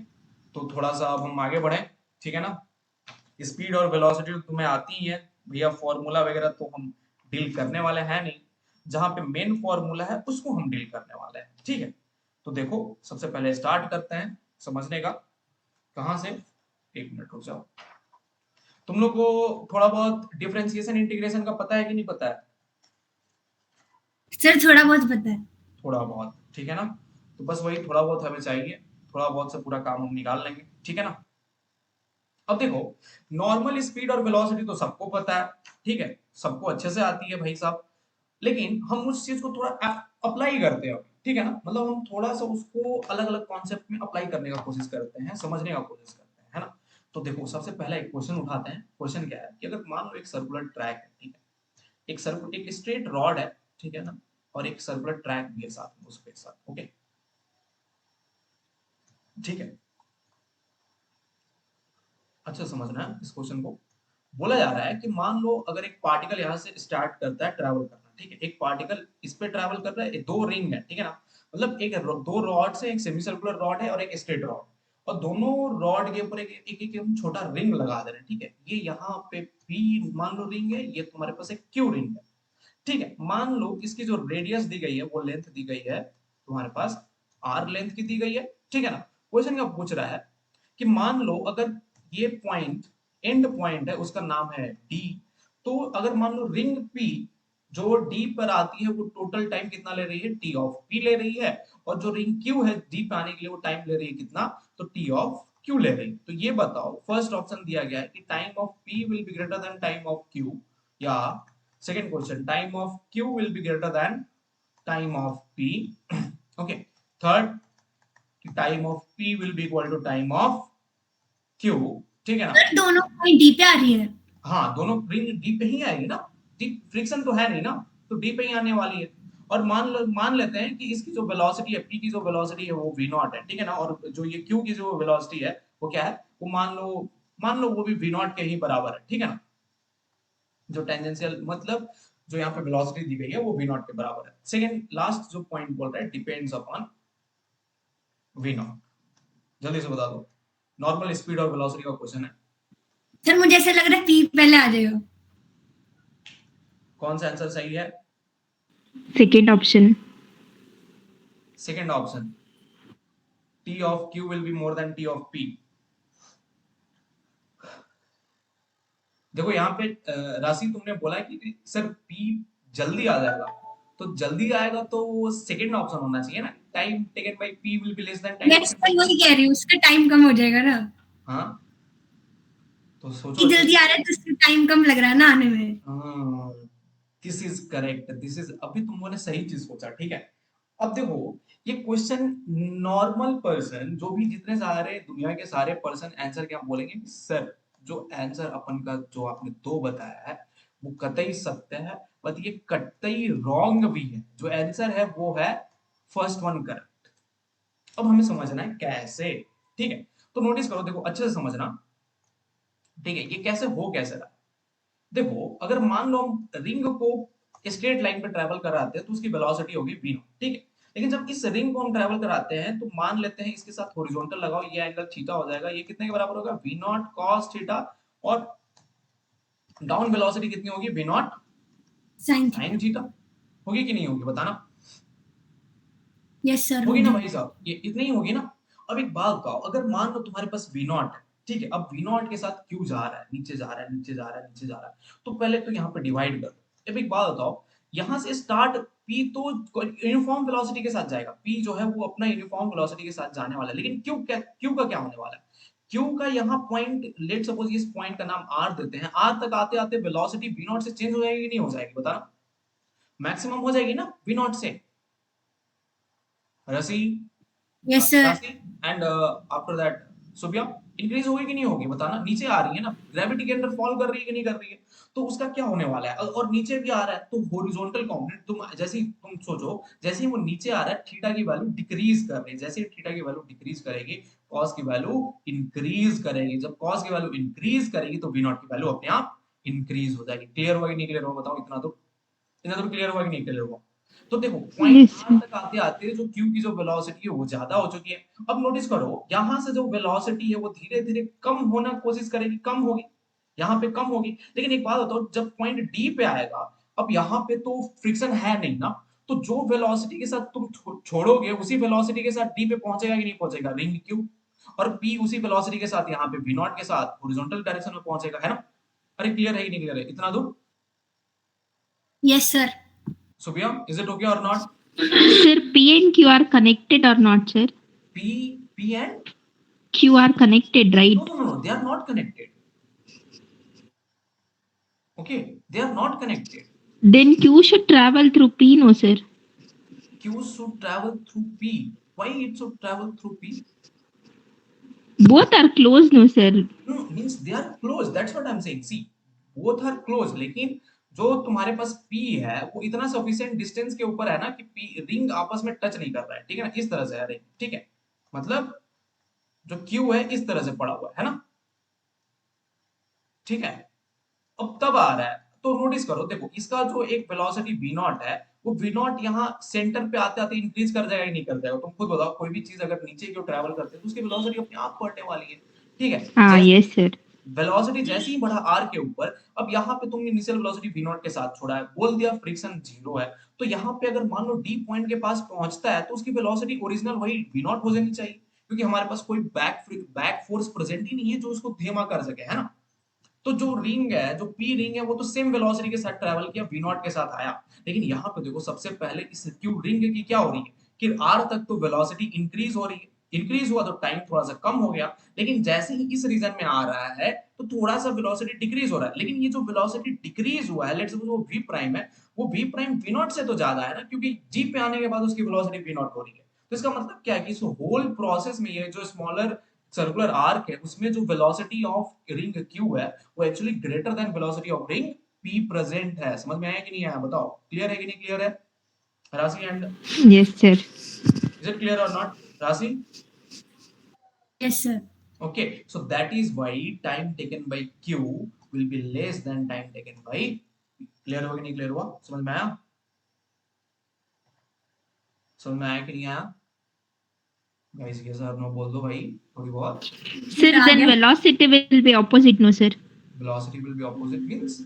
तो थोड़ा सा अब हम आगे बढ़े. ठीक है ना? स्पीड और वेलोसिटी तो तुम्हें आती ही है भैया, फॉर्मूला वगैरह तो हम डील करने वाले हैं नहीं. जहां पे मेन फॉर्मूला है उसको हम डील करने वाले हैं. ठीक है, तो देखो सबसे पहले स्टार्ट करते हैं समझने का. कहां से? 1 मिनट रुक जाओ. तुम लोग को थोड़ा बहुत डिफरेंशिएशन इंटीग्रेशन का पता है कि नहीं पता है? सर थोड़ा बहुत पता है. थोड़ा बहुत, ठीक है ना? तो बस वही थोड़ा बहुत हमें चाहिए, थोड़ा बहुत से पूरा काम हम निकाल लेंगे. ठीक है ना? अब देखो नॉर्मल स्पीड और वेलोसिटी तो सबको पता है, ठीक है, सबको अच्छे से आती है भाई साहब, लेकिन हम उस चीज को थोड़ा अप्लाई करते हैं, ठीक है ना, मतलब हम थोड़ा सा उसको अलग अलग कॉन्सेप्ट में अप्लाई करने का कोशिश करते हैं, समझने का कोशिश करते हैं, है ना। तो देखो सबसे पहला एक क्वेश्चन उठाते हैं। क्वेश्चन क्या है कि अगर मान लो एक सर्कुलर ट्रैक है, ठीक है, एक स्ट्रेट रॉड है, ठीक है ना, और एक सर्कुलर ट्रैक भी है साथ में, उसके साथ, ओके, ठीक है। अच्छा समझना है इस क्वेश्चन को। बोला जा रहा है कि मान लो अगर एक पार्टिकल यहाँ से स्टार्ट करता है ट्रैवल करना, ठीक है, एक पार्टिकल इस पे ट्रैवल कर रहा है, दो रिंग है, ठीक है ना, मतलब दो रॉड से, एक सेमी सर्कुलर रॉड है और एक स्ट्रेट रॉड, और दोनों रॉड के ऊपर एक एक, एक, एक छोटा रिंग लगा दे रहे हैं, ठीक है, ये यहाँ पे पी मान लो रिंग है, ये तुम्हारे पास एक क्यू रिंग है, ठीक है। मान लो इसकी जो रेडियस दी गई है वो लेंथ दी गई है तुम्हारे पास आर लेंथ की दी गई है, ठीक है ना। क्वेश्चन क्या पूछ रहा है कि मान लो अगर ये पॉइंट एंड पॉइंट है, उसका नाम है डी, तो अगर मान लो रिंग पी जो डी पर आती है वो टोटल टाइम कितना ले रही है, टी ऑफ पी ले रही है, और जो रिंग क्यू है डी पे आने के लिए वो टाइम ले रही है कितना, तो टी ऑफ क्यू ले रही है। तो ये बताओ, फर्स्ट ऑप्शन दिया गया है कि time of P will be greater than time of Q, या second question time of Q will be greater than time of P, okay, third time of P will be equal to time of Q, ठीक है ना। Sir दोनों point D पे आ रही है। हाँ दोनों रिंग डी पे ही आएगी ना, डी फ्रिक्शन तो है नहीं ना, तो डी पे ही आने वाली है। और मान लेते हैं कि इसकी जो वेलोसिटी है, पी की जो वेलोसिटी है वो v नॉट है, ठीक है ना, और जो ये q की जो वेलोसिटी है वो क्या है, वो मान लो वो भी v नॉट के ही बराबर है, ठीक है ना, जो टेंजेंशियल मतलब जो यहाँ पे वेलोसिटी दी गई है वो v नॉट के बराबर है। सेकंड लास्ट जो पॉइंट बोल रहा है डिपेंड्स अपॉन v नॉट, जल्दी से बता दो, नॉर्मल स्पीड और वेलोसिटी का क्वेश्चन है। सर मुझे ऐसा लग रहा है पी पहले आ जाएगा। कौन सा आंसर सही है? Second option. Second option, T of Q will be more than T of P। देखो यहाँ पे राशि तुमने बोला कि सर P जल्दी आ जाएगा, तो जल्दी आएगा तो वो सेकंड ऑप्शन होना चाहिए ना, time taken by P will be less than time मैं टेकन सर बाय वही कह रही हूँ, उसका टाइम कम हो जाएगा ना। हाँ तो सोचो कि अच्छे जल्दी से। आ रहा है तो उसका टाइम कम लग रहा है ना आने में। This is correct, this is, अभी तुमने सही चीज सोचा, ठीक है। अब देखो ये क्वेश्चन नॉर्मल पर्सन, जो भी जितने सारे दुनिया के सारे पर्सन आंसर क्या बोलेंगे, सर जो आंसर अपन का जो आपने दो बताया है वो कतई सत्य है, बट ये कतई रॉन्ग भी है, जो आंसर है वो है फर्स्ट वन करेक्ट। अब हमें समझना है कैसे, ठीक है, तो नोटिस करो, देखो अच्छे से समझना, ठीक है, ये कैसे हो कैसे रहा। देखो अगर मान लो हम रिंग को स्ट्रेट लाइन पे ट्रैवल कराते हैं तो उसकी वेलोसिटी होगी v नॉट, ठीक है, लेकिन जब इस रिंग को हम ट्रैवल कराते हैं तो मान लेते हैं इसके साथ हॉरिजॉन्टल लगाओ, ये एंगल थीटा हो जाएगा, ये कितने के बराबर होगा, v नॉट cos थीटा, और डाउन वेलोसिटी कितनी होगी, v नॉट साइन sin थीटा। होगी कि नहीं होगी बताना? यस सर होगी ना होगी। भाई साहब, ये इतनी ही होगी ना। अब एक बात बताओ, अगर मान लो तुम्हारे पास v नॉट है, ठीक है, अब v नॉट के साथ q जा रहा है, नीचे जा रहा है, नीचे जा रहा है, नीचे जा रहा है, तो पहले तो यहाँ पे डिवाइड कर दो। अब एक बात बताओ, यहाँ से स्टार्ट p तो यूनिफॉर्म वेलोसिटी के साथ जाएगा, p जो है वो अपना यूनिफॉर्म वेलोसिटी के साथ जाने वाला है, लेकिन q का क्या होने वाला है, q का यहाँ पॉइंट, लेट सपोज इस पॉइंट का नाम r देते हैं, r तक आते आते वेलोसिटी v नॉट से चेंज हो जाएगी कि नहीं हो जाएगी बताना? मैक्सिमम हो जाएगी ना v नॉट से, रसी, यस सर। राशि एंड आफ्टर दैट सुबिया, इंक्रीज होगी कि नहीं होगी बताना? नीचे आ रही है ना, ग्रेविटी के अंदर फॉल कर रही है कि नहीं कर रही है, तो उसका क्या होने वाला है, और नीचे भी आ रहा है तो हॉरिजॉन्टल कंपोनेंट, तुम जैसे ही तुम सोचो, जैसे ही वो नीचे आ रहा है थीटा की वैल्यू डिक्रीज कर रही है, जैसे ही थीटा की वैल्यू डिक्रीज करेगी cos की वैल्यू इंक्रीज करेगी, जब cos की वैल्यू इंक्रीज करेगी तो v नॉट की वैल्यू अपने आप इंक्रीज हो जाएगी। क्लियर हुआ कि नहीं क्लियर हुआ बताओ? इतना तो क्लियर हुआ कि नहीं क्लियर हुआ? तो देखो पॉइंट Yes, r sir. तक आते आते जो q की जो वेलोसिटी है वो ज्यादा हो चुकी है। अब नोटिस करो यहाँ से जो वेलोसिटी है वो धीरे धीरे कम होना कोशिश करेगी, कम होगी, यहाँ पे कम होगी, लेकिन एक बात बताओ, जब पॉइंट d पे आएगा, अब यहाँ पे तो फ्रिक्शन है नहीं ना, तो जो वेलोसिटी के साथ तुम छोड़ोगे उसी वेलोसिटी के साथ d पे पहुंचेगा कि नहीं पहुंचेगा रिंग q, और p उसी वेलोसिटी के साथ यहाँ पे v नॉट के साथ हॉरिजॉन्टल डायरेक्शन में पहुंचेगा, है ना? अरे क्लियर है कि नहीं क्लियर है इतना दूर? Yes sir. Subiya is it okay or not? Sir, P and Q are connected or not, sir? p and Q. Q are connected, right? No, they are not connected. Okay, they are not connected. Then Q should travel through P, no, sir? Q should travel through P. Why it should travel through P? Both are close, no, sir? No, means they are close. That's what I'm saying. See, both are close. लेकिन जो तुम्हारे पास P है वो इतना sufficient distance के ऊपर है ना कि P रिंग आपस में टच नहीं कर रहा है, ठीक है ना, इस तरह से है रिंग, ठीक है, मतलब जो Q है इस तरह से पड़ा हुआ है ना, ठीक है। अब तब आ रहा है तो नोटिस करो, देखो इसका जो एक वेलोसिटी v नॉट है वो v नॉट यहाँ सेंटर पे आते आते इंक्रीज कर जाएगा, नहीं कर जाएगा, तुम खुद बताओ, कोई भी चीज अगर नीचे की ओर ट्रैवल करते है तो उसकी वेलोसिटी अपने आप बढ़ने वाली है, ठीक है। हाँ, yes, sir. वेलोसिटी जैसे ही बढ़ा आर के ऊपर, अब यहाँ पे तुमने इनिशियल वेलोसिटी v नॉट के साथ छोड़ा है, बोल दिया फ्रिक्शन जीरो है, तो यहाँ पे अगर मान लो डी पॉइंट के पास पहुंचता है तो उसकी वेलोसिटी ओरिजिनल वही v नॉट हो जानी चाहिए, क्योंकि हमारे पास कोई बैक फोर्स प्रेजेंट ही नहीं है जो उसको धीमा कर सके, है ना। तो जो रिंग है, जो पी रिंग है, वो तो सेम वेलोसिटी के साथ ट्रैवल किया, v नॉट के साथ आया, लेकिन यहाँ पे देखो सबसे पहले इस क्यू रिंग की क्या हो रही है कि r तक तो वेलोसिटी इंक्रीज हो रही है, इंक्रीज हुआ तो टाइम थोड़ा सा कम हो गया, लेकिन जैसे ही इस रीजन में आ रहा है तो थोड़ा सा वेलोसिटी डिक्रीज हो रहा है, लेकिन ये जो वेलोसिटी डिक्रीज हुआ है, लेट्स सपोज वो v प्राइम है, वो v प्राइम v नॉट से तो ज्यादा है ना, क्योंकि g पे आने के बाद उसकी वेलोसिटी v नॉट हो रही है, तो इसका मतलब क्या है कि इस होल प्रोसेस में ये जो स्मॉलर सर्कुलर आर्क है उसमें जो वेलोसिटी ऑफ रिंग q है वो actually greater than velocity of ring p present है। समझ में आया कि नहीं आया, बताओ, क्लियर है कि नहीं क्लियर है राशि, and Yes, sir. Is it clear और नॉट राशि? Yes, sir. Okay, so that is why time taken by q will be less than time taken by p. Clear हुआ कि नहीं क्लियर हुआ, समझ में आया, समझ में आया कि नहीं आया गाइस? ये सर नो बोल दो भाई थोड़ी बहुत। Sir, then velocity will be opposite, no, sir? Velocity will be opposite means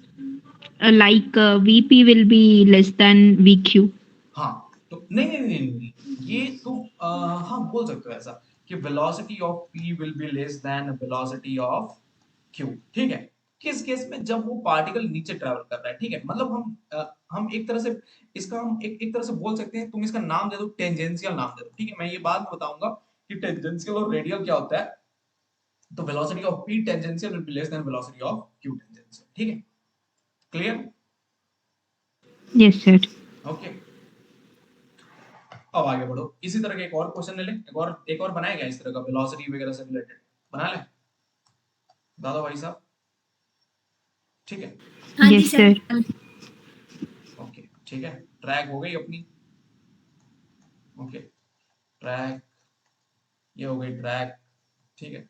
Like Vp will be less than Vq. हाँ, तो नहीं, ये तुम हाँ बोल सकते हो ऐसा कि velocity of p will be less then velocity of q, ठीक है। किस केस में? जब वो पार्टिकल नीचे ट्रैवल कर रहा है, ठीक है, मतलब हम एक तरह से इसका हम एक तरह से बोल सकते हैं, तुम इसका नाम दे दो, टेंजेंशियल नाम दे दो, ठीक है। मैं ये बाद में बताऊंगा कि टेंजेंशियल और रेडियल क्या होता है, तो velocity of p tangential will be less then velocity of q tangential, ठीक है, क्लियर? Yes, sir. ओके, अब आगे बढ़ो, इसी तरह का एक और क्वेश्चन ले ले, एक और बनाया गया इस तरह का वेलोसिटी वगैरह से रिलेटेड, बना ले दादा भाई साहब, ठीक है। हाँ जी Yes, सर। sir. ओके, ठीक है, ट्रैक हो गई अपनी, ओके, ट्रैक, ये हो गई ट्रैक, ठीक है।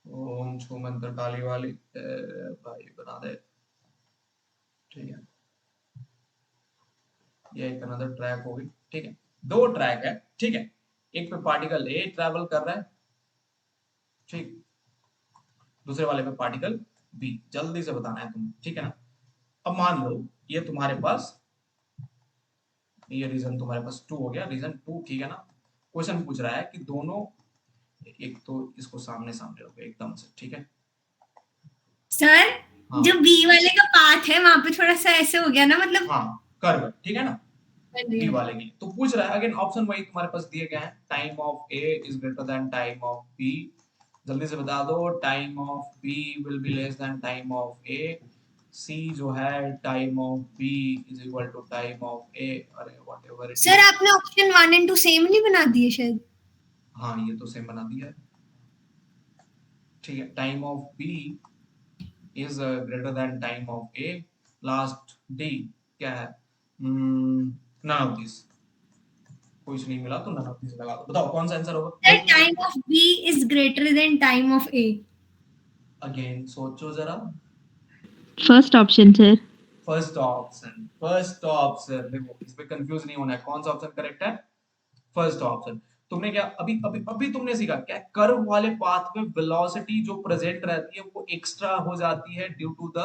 ओम छू मंत्र काली वाली भाई बना दे, ठीक है, ये एक अनदर ट्रैक हो गई, ठीक है। दो ट्रैक है, ठीक है, एक पे पार्टिकल ए ट्रैवल कर रहा है, ठीक, दूसरे वाले पे पार्टिकल बी, जल्दी से बताना है तुम्हें, ठीक है ना। अब मान लो ये तुम्हारे पास, ये रीजन तुम्हारे पास 2 हो गया, रीजन 2, ठीक है ना। क्वेश्चन पूछ रहा है कि दोनों, एक तो इसको सामने सामने रखो एकदम से, ठीक है। सर हाँ, जो बी वाले का पाथ है वहां पे थोड़ा सा ऐसे हो गया ना, मतलब हाँ कर्व, ठीक है ना, बी वाले के लिए तो पूछ रहा है, अगेन ऑप्शन वही तुम्हारे पास दिए गए हैं, time of A is greater than time of B, जल्दी से बता दो, time of B will be less than time of A, C जो है time of B is equal to time of A, अरे व्हाटएवर इट सर इज। आपने option 1 and 2 same नहीं बना दिए शायद? हाँ ये तो सेम बना दिया है, ठीक है, time of B is greater than time of A, last D क्या है, नन ऑफ दिस, कुछ नहीं मिला तो नन ऑफ दिस लगा दो, बताओ कौन सा आंसर होगा? Sir time of B is greater than time of A. Again सोचो जरा, First option, sir. First option, first option, देखो इस पे कंफ्यूज नहीं होना है, कौन सा ऑप्शन करेक्ट है? First option. तुमने क्या अभी अभी अभी तुमने सीखा क्या, कर्व वाले पाथ में वेलोसिटी जो प्रेजेंट रहती है वो एक्स्ट्रा हो जाती है due to the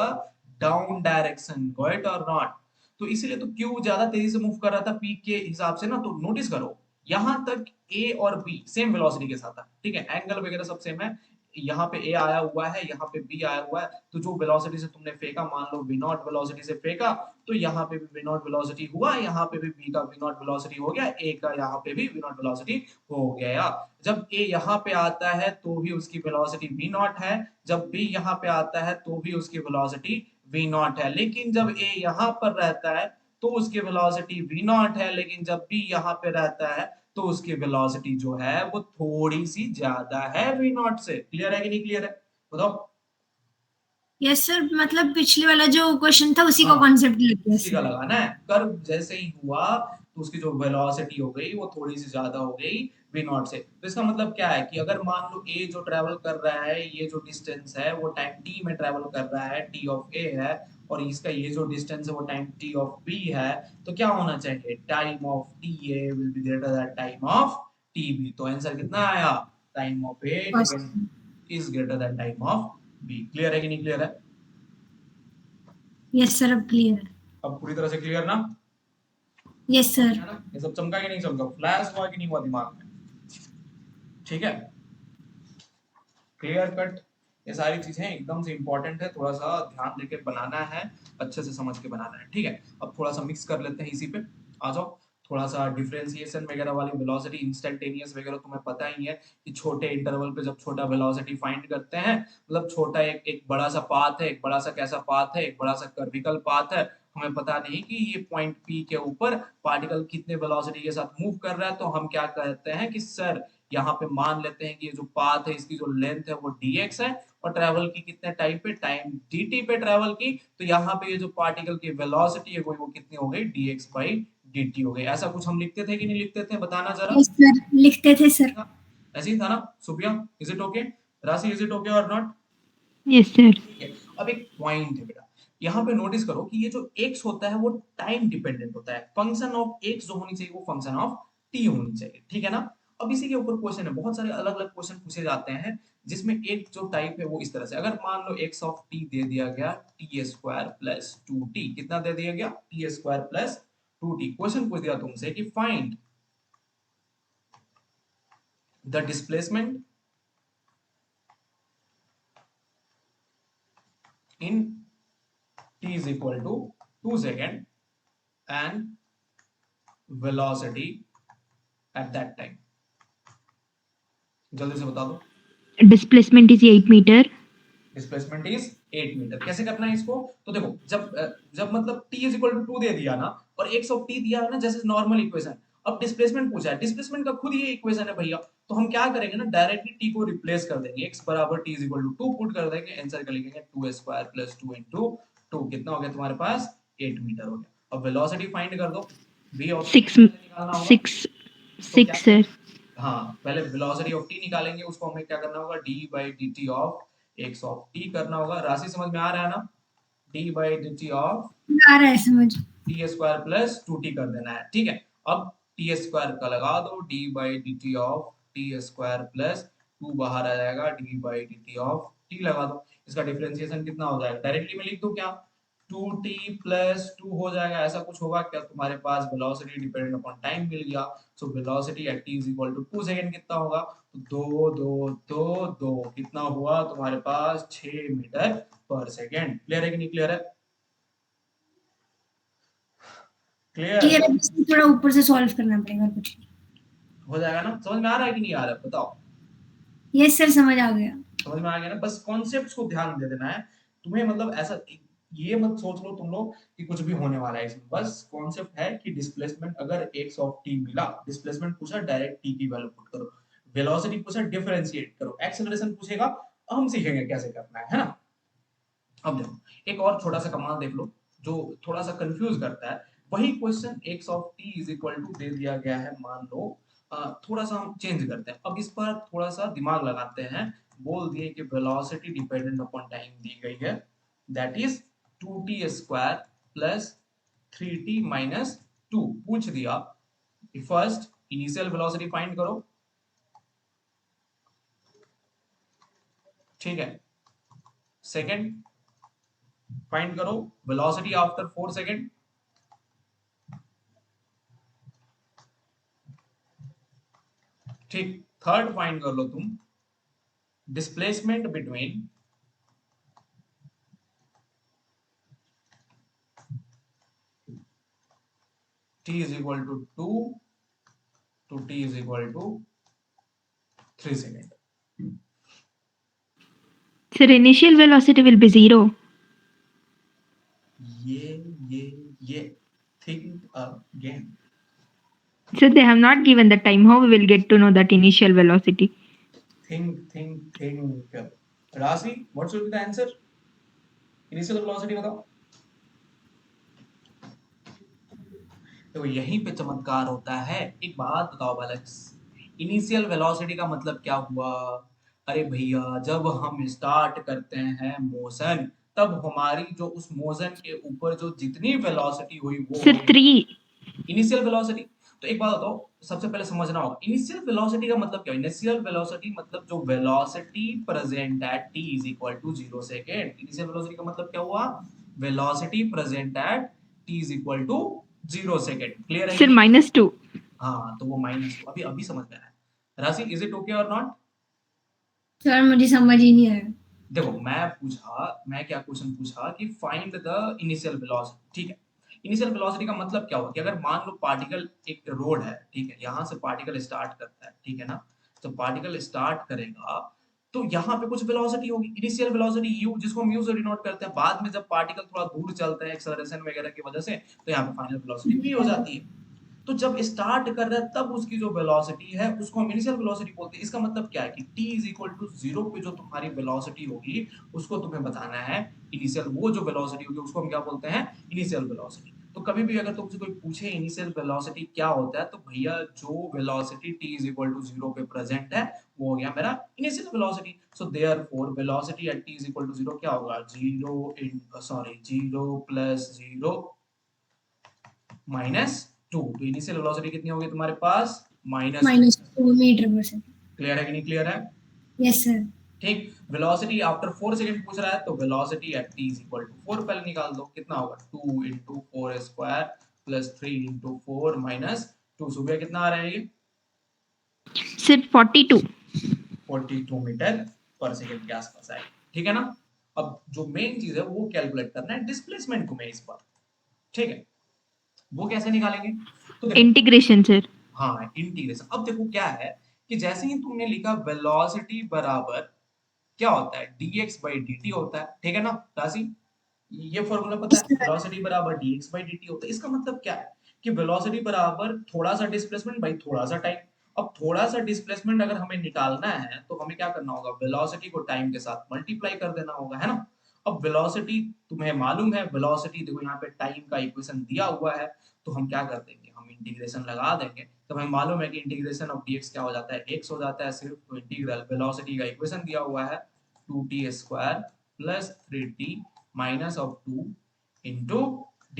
down direction, got or not, तो इसीलिए तो क्यू ज्यादा तेजी से मूव कर रहा था पी के हिसाब से ना, तो नोटिस करो यहां तक ए और बी सेम वेलोसिटी के साथ था, ठीक है, एंगल वगैरह सब सेम है, यहाँ पे a आया हुआ है, यहाँ पे b आया हुआ है, तो जो वेलोसिटी से तुमने फेंका, मान लो v नॉट वेलोसिटी से फेंका, तो यहाँ पे भी v नॉट वेलोसिटी हुआ, यहाँ पे भी b का v नॉट वेलोसिटी हो गया, a का यहाँ पे भी v नॉट वेलोसिटी हो गया। जब a यहाँ पे आता है तो भी उसकी वेलोसिटी v नॉट है, जब b यहाँ पे आता है तो भी उसकी वेलोसिटी v नॉट है, लेकिन जब a यहाँ पर रहता है तो उसकी वेलोसिटी v नॉट है, लेकिन जब b यहाँ पे रहता है तो उसकी वेलोसिटी जो है वो थोड़ी सी ज्यादा है v नॉट से। क्लियर है कि नहीं क्लियर है, बताओ। यस सर, मतलब पिछले वाला जो क्वेश्चन था उसी का हाँ, कॉन्सेप्ट लेते हैं उसी का इसमें। लगाना है। कर्व जैसे ही हुआ तो उसकी जो वेलोसिटी हो गई वो थोड़ी सी ज्यादा हो गई v नॉट से। तो इसका मतलब क्या है कि अगर मान लो a जो ट्रेवल कर रहा है, ये जो डिस्टेंस है वो टाइम t में ट्रेवल कर रहा है, t ऑफ a है, और इसका ये जो डिस्टेंस है वो टाइम t ऑफ b है, तो क्या होना चाहिए, time of ta will be greater than time of tb। तो आंसर कितना आया, time of a is greater than time of b। Clear है कि नहीं क्लियर है? यस सर, अब क्लियर है। अब पूरी तरह से क्लियर ना? Yes sir. है ना? ये सब चमका कि नहीं चमका, फ्लैश हुआ कि नहीं हुआ दिमाग में? ठीक है, क्लियर कट। ये सारी चीजें एकदम से इंपॉर्टेंट है, थोड़ा सा ध्यान देके बनाना है, अच्छे से समझ के बनाना है। ठीक है, अब थोड़ा सा मिक्स कर लेते हैं इसी पे, आ जाओ। थोड़ा सा डिफरेंशिएशन वगैरह वाली, वेलोसिटी इंस्टेंटेनियस वगैरह तुम्हें पता ही है कि छोटे इंटरवल पे जब छोटा वेलोसिटी फाइंड करते हैं, मतलब छोटा एक एक बड़ा सा पाथ है, एक बड़ा सा कैसा पाथ है, एक बड़ा सा कर्विकल पाथ है, हमें पता नहीं कि ये पॉइंट पी के ऊपर पार्टिकल कितने वेलोसिटी के साथ मूव कर रहा है, तो हम क्या कहते हैं कि सर यहाँ पे मान लेते हैं कि ये जो पाथ है इसकी जो लेंथ है वो dx है, और ट्रेवल की कितने टाइम पे, टाइम dt पे ट्रेवल की, तो यहाँ पे ये जो पार्टिकल की वेलोसिटी है वो कितनी हो गई, dx बाई dt हो गई। ऐसा कुछ हम लिखते थे कि नहीं लिखते थे, बताना जरा। यस सर, लिखते थे सर। ऐसे ही था ना सुप्रिया, इज इट ओके, राशि is it okay or not? Yes, sir. ठीक है, अब एक पॉइंट है बेटा, यहाँ पे नोटिस करो कि ये जो x होता है वो टाइम डिपेंडेंट होता है, फंक्शन ऑफ x जो होनी चाहिए वो फंक्शन ऑफ t होनी चाहिए, ठीक है ना। अब इसी के ऊपर क्वेश्चन है, बहुत सारे अलग अलग क्वेश्चन पूछे जाते हैं, जिसमें एक जो टाइप है वो इस तरह से, अगर मान लो x ऑफ t दे दिया गया t स्क्वायर प्लस 2t, कितना दे दिया गया, t square plus 2t, question पूछ दिया तुमसे कि find the displacement in t is equal to 2 second and velocity at that time, जल्दी से बता दो। Displacement is 8 meter. Displacement is 8 meter. कैसे करना है इसको, तो देखो जब मतलब t इज इक्वल टू 2 दे दिया ना और x ऑफ t दिया है ना, जैसे नॉर्मल इक्वेशन, अब डिस्प्लेसमेंट पूछा है, डिस्प्लेसमेंट का खुद ये इक्वेशन है भैया, तो हम क्या करेंगे ना, डायरेक्टली t को रिप्लेस कर देंगे, x बराबर t is equal to 2 put कर देंगे, आंसर का लिखेंगे 2 स्क्वायर प्लस 2 इनटू 2, कितना हो गया तुम्हारे पास, 8 मीटर हो गया। अब वेलोसिटी फाइंड कर दो, v ऑफ t 6, निकालना होगा, 6, तो क्या 6, sir. हाँ, पहले वेलोसिटी ऑफ t निकालेंगे, उसको हमें क्या करना होगा, d by dt of x of t करना होगा। राशि समझ में आ रहा है ना, d बाई dt ऑफ आ रहा है समझ। t स्क्वायर प्लस 2t कर देना है, ठीक है। अब t स्क्वायर का लगा दो, d by dt of t square plus 2 बाहर आ जाएगा, d by dt of t लगा दो, इसका डिफरेंशिएशन कितना हो जाएगा, डायरेक्टली में लिख दो क्या, 2t प्लस 2 हो जाएगा, ऐसा कुछ होगा क्या, तुम्हारे पास वेलोसिटी डिपेंडेंट अपॉन टाइम मिल गया, so velocity at t is equal to 2 second, कितना होगा, तो 2 कितना हुआ तुम्हारे पास, 6 मीटर पर सेकंड। क्लियर है कि नहीं क्लियर है, क्लियर क्लियर है, इसको थोड़ा ऊपर से सॉल्व करना पड़ेगा कुछ। हो जाएगा ना, समझ में आ रहा है कि नहीं आ रहा है, बताओ। यस सर, समझ आ गया। समझ में आ गया ना, बस कॉन्सेप्ट्स को ध्यान दे देना है तुम्हें, मतलब ऐसा ये मत सोच लो तुम लोग कि कुछ भी होने वाला है इसमें, बस कॉन्सेप्ट है कि डिस्प्लेसमेंट अगर x ऑफ t मिला, डिस्प्लेसमेंट पूछा डायरेक्ट t की वैल्यू पुट करो, वेलोसिटी पूछा डिफरेंशिएट करो, एक्सेलरेशन पूछेगा हम सीखेंगे कैसे करना है ना। अब देखो एक और छोटा सा कमाल देख लो जो थोड़ा सा कंफ्यूज करता है, वही question x of t is equal to दे दिया गया है, मान लो थोड़ा सा हम चेंज करते हैं, अब इस पर थोड़ा सा दिमाग लगाते हैं, बोल दिए कि वेलोसिटी डिपेंडेंट अपॉन टाइम दी गई है, that is 2t square plus 3t minus 2, पूछ दिया फर्स्ट इनिशियल वेलोसिटी फाइंड करो, ठीक है, सेकंड फाइंड करो वेलोसिटी आफ्टर 4 सेकंड, ठीक, थर्ड फाइंड कर लो तुम displacement between t is equal to 2 to t is equal to 3 second. Sir, initial velocity will be 0. ये think again. Sir, they have not given the time. How we will get to know that initial velocity? think. Rasi, what should be the answer? Initial velocity बताओ. तो यहीं पे चमत्कार होता है. एक बात बताओ बालक्स, इनिशियल वेलोसिटी का मतलब क्या हुआ? अरे भैया, जब हम स्टार्ट करते हैं मोशन, तब हमारी जो उस मोशन के ऊपर जो जितनी वेलोसिटी हुई वो Sir, 3. Initial velocity. तो एक बात बताओ, सबसे पहले समझना होगा इनिशियल वेलोसिटी का मतलब क्या है. इनिशियल वेलोसिटी मतलब जो velocity present at t is equal to 0 second. Initial velocity का मतलब क्या हुआ? Velocity present at t is equal to 0 second. Clear है? Sir, -2. हाँ, तो वो -2 अभी समझ में आया. राशि, is it okay or not? Sir मुझे समझ ही नहीं आया. देखो, मैं क्या क्वेश्चन पूछा कि फाइंड द इनिशियल वेलोसिटी. ठीक है, इनिशियल वेलोसिटी का मतलब क्या हुआ कि अगर मान लो पार्टिकल एक रोड है, ठीक है, यहाँ से पार्टिकल स्टार्ट करता है, ठीक है ना. जब पार्टिकल स्टार्ट करेगा तो यहाँ पे कुछ वेलोसिटी होगी, इनिशियल वेलोसिटी u, जिसको हम u से डिनोट करते हैं. बाद में जब पार्टिकल थोड़ा दूर चलता है एक्सेलरेशन वगैरह की वजह से, तो यहाँ पे फाइनल वेलोसिटी v हो जाती है. तो जब स्टार्ट कर रहा है तब उसकी जो वेलोसिटी है उसको हम इनिशियल वेलोसिटी बोलते हैं. इसका मतलब क्या है कि t इज इक्वल टू 0 पे जो तुम्हारी वेलोसिटी होगी उसको तुम्हें बताना है इनिशियल. वो जो वेलोसिटी होगी उसको हम क्या बोलते हैं? Initial velocity. तो कभी भी अगर तुमसे कोई पूछे इनिशियल वेलोसिटी क्या होता है, तो भैया जो velocity t is equal to 0 पे प्रेजेंट है वो हो गया मेरा initial velocity. So therefore velocity at t is equal to 0 क्या होगा? 0 प्लस 0 माइनस 2. तो इनिशियल वेलोसिटी कितनी होगी तुम्हारे पास? -2 मीटर पर सेकंड. क्लियर है कि नहीं क्लियर है? Yes sir. ठीक. वेलोसिटी आफ्टर 4 सेकंड पूछ रहा है, तो velocity at t is equal to 4 पहले निकाल दो. कितना होगा? 2 into 4 square plus 3 into 4 minus 2. सुबह कितना आ रहा है ये? Sir, 42. 42 मीटर पर सेकंड के आसपास आएगा. ठीक है ना. अब जो मेन चीज है वो कैलकुलेट करना है डिस्प्लेसमेंट को मैं इस बार. ठीक है, वो कैसे निकालेंगे? तो देखो, Integration, sir. हाँ, इंटीग्रेशन. अब देखो क्या है कि जैसे ही तुमने लिखा वेलोसिटी बराबर क्या होता है? dx by dt होता है. ठीक है ना राशि? ये फॉर्मूला पता है? वेलोसिटी बराबर dx by dt होता है. इसका मतलब क्या है कि वेलोसिटी बराबर थोड़ा सा डिस्प्लेसमेंट बाई थोड़ा सा टाइम. अब थोड़ा सा डिस्प्लेसमेंट अगर हमें निकालना है तो हमें क्या करना होगा? वेलोसिटी को टाइम के साथ मल्टीप्लाई कर देना होगा, है ना. अब वेलोसिटी तुम्हें मालूम है, वेलोसिटी देखो यहाँ पे टाइम का इक्वेशन दिया हुआ है, तो हम क्या कर देंगे? हम इंटीग्रेशन लगा देंगे. तो हमें मालूम है कि इंटीग्रेशन ऑफ dx क्या हो जाता है? x हो जाता है सिर्फ. तो इंटीग्रल वेलोसिटी का इक्वेशन दिया हुआ है 2t square plus 3t minus of 2 into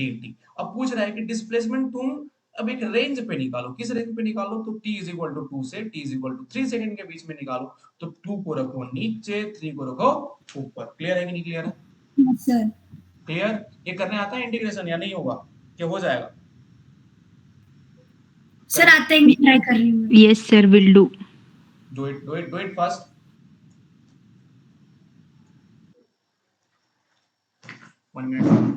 dt. अब पूछ रहा है कि डिस्प्लेसमेंट तुम अब एक रेंज पे निकालो. किस रेंज पे निकालो? तो t इज इक्वल टू 2 से t is equal to 3 second के बीच में निकालो. तो 2 को रखो नीचे, 3 को रखो ऊपर. क्लियर है कि नहीं क्लियर है? Yes sir. क्लियर. ये करने आता है इंटीग्रेशन या नहीं होगा? क्या हो जाएगा? सर आता है, मैं ट्राई कर रही हूँ. Yes, sir, will do. Do it fast. One minute.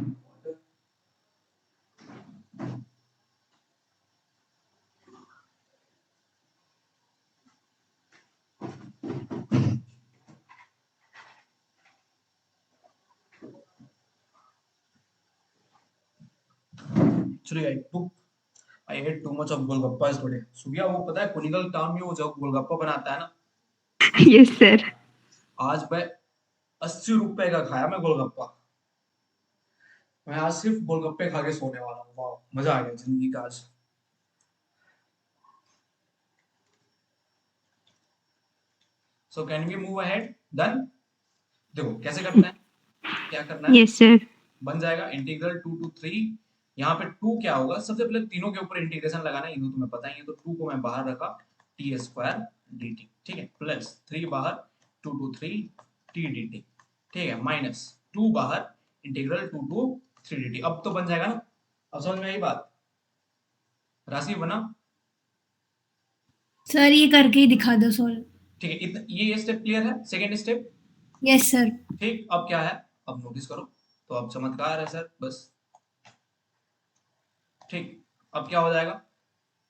Actually, I ate too much of golgappas today. सुबिया, वो पता है कुनिकल टाउन में वो जो गोलगप्पा बनाता है ना, Yes, sir. आज मैं 80 रुपए का खाया मैं गोलगप्पा. मैं आज सिर्फ गोलगप्पे खा के सोने वाला हूँ. वाह, मजा आ गया जिंदगी का आज. So can we move ahead? Done? देखो कैसे करते हैं, क्या करना है. Yes, sir. बन जाएगा इंटीग्रल 2 to 3. यहाँ पे 2 क्या होगा? सबसे पहले तीनों के ऊपर इंटीग्रेशन लगाना है, ये तो तुम्हें पता ही है. तो 2 को मैं बाहर रखा, t स्क्वायर dt. ठीक है, प्लस 3 बाहर, 2 to 3 t dt. ठीक है, माइनस 2 बाहर, इंटीग्रल 2 to 3 dt. अब तो बन जाएगा ना. अब समझ में आई बात? राशि बना? सर ये करके ही दिखा दो सॉल्व. ठीक है, ये स्टेप क्लियर है। Second step, yes sir. ठीक। अब क्या है, अब नोटिस करो, तो अब चमत्कार है सर, बस। ठीक, अब क्या हो जाएगा,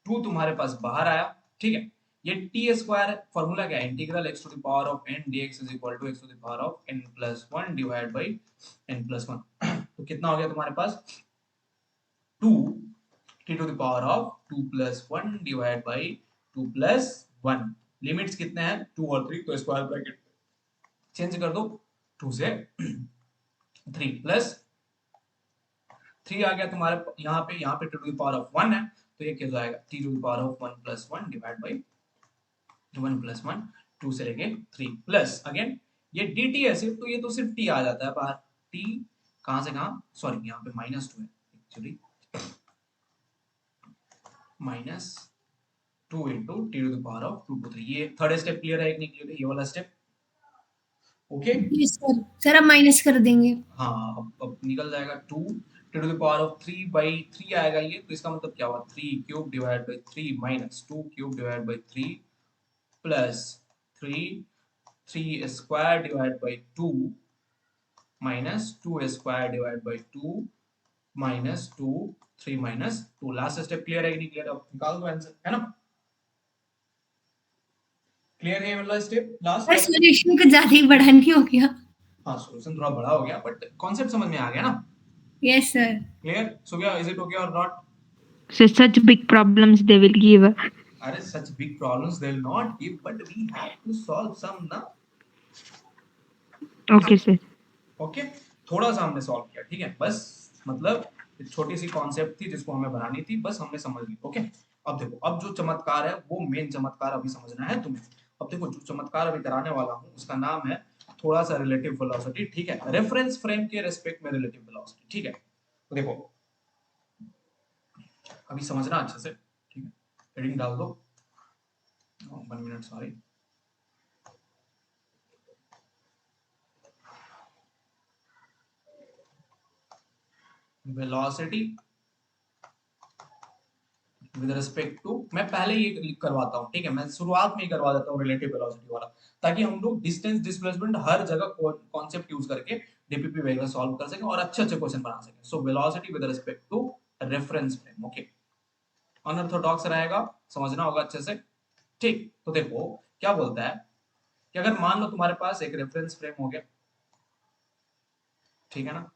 2 तुम्हारे पास बाहर आया, ठीक है। ये टी स्क्वायर है, फॉर्मूला क्या है, integral x to the power of n dx is equal to x to the power of n plus 1 divide by n plus 1। तो कितना हो गया तुम्हारे पास, 2 t to the power of 2 plus 1 divide by 2 plus 1। Limits कितने हैं, 2 और 3, तो स्क्वायर ब्रैकेट चेंज कर दो, 2 से 3 प्लस 3 आ गया तुम्हारे यहाँ पे two to the power of 1 है, तो ये क्या जाएगा, t to the power of 1 plus 1 divide by 1 plus 1, 2 से लेके 3 प्लस अगेन ये dt है सिर्फ, तो ये तो सिर्फ t आ जाता है बाहर। t कहां से कहां, सॉरी यहाँ पे -2 है actually, -2 into t to the power of 2 to 3। ये थर्ड स्टेप क्लियर है, एक नहीं क्लियर है, ये वाला step okay. Yes sir. Sir अब माइनस कर देंगे। हाँ, अब निकल जाएगा 2 t to the power of 3 by 3 आएगा ये, तो इसका मतलब क्या हुआ, 3 cube divide by 3 minus 2 cube divide by 3 plus 3 square divide by 2 minus 2 square divide by 2 minus 2 3 minus 2। Last step clear है कि नहीं क्लियर, अब निकाल दो आंसर, है ना। क्लियर है ये वाला स्टेप लास्ट। सर सॉल्यूशन कुछ ज्यादा ही बड़ा नहीं हो गया? हाँ, सॉल्यूशन थोड़ा बड़ा हो गया, बट कॉन्सेप्ट समझ में आ गया ना। Yes sir. क्लियर, सो गया, is it okay or not. So such big problems they will give. अरे such big problems they will not give, but we have to solve some ना। Okay, sir. ओके, थोड़ा सा हमने solve किया, ठीक है, बस मतलब एक छोटी सी कॉन्सेप्ट थी जिसको हमें बनानी थी, बस हमने समझ ली। ओके, अब देखो, अब जो चमत्कार है वो मेन चमत्कार अभी समझना है तुम्हें। अब देखो, जो चमत्कार अभी कराने वाला हूँ उसका नाम है थोड़ा सा रिलेटिव वेलोसिटी, ठीक है, रेफरेंस फ्रेम के रिस्पेक्ट में रिलेटिव वेलोसिटी, ठीक है। तो देखो, अभी समझना अच्छे से, ठीक है, हेडिंग डाल दो, 1 minute, sorry. Velocity with respect to, मैं पहले ये करवाता हूँ, ठीक है, मैं शुरुआत में ही करवा देता हूँ रिलेटिव वेलोसिटी वाला, ताकि हम लोग डिस्टेंस डिस्प्लेसमेंट हर जगह कॉन्सेप्ट यूज करके डीपीपी वगैरह सॉल्व कर सकें और अच्छे अच्छे क्वेश्चन बना सकें। So velocity with respect to reference frame, okay, unorthodox रहेगा, समझना होगा अच्छे से, ठीक। तो देखो क्या बोलता है कि अगर मान लो तुम्हारे पास एक रेफरेंस फ्रेम हो गया, ठीक है ना,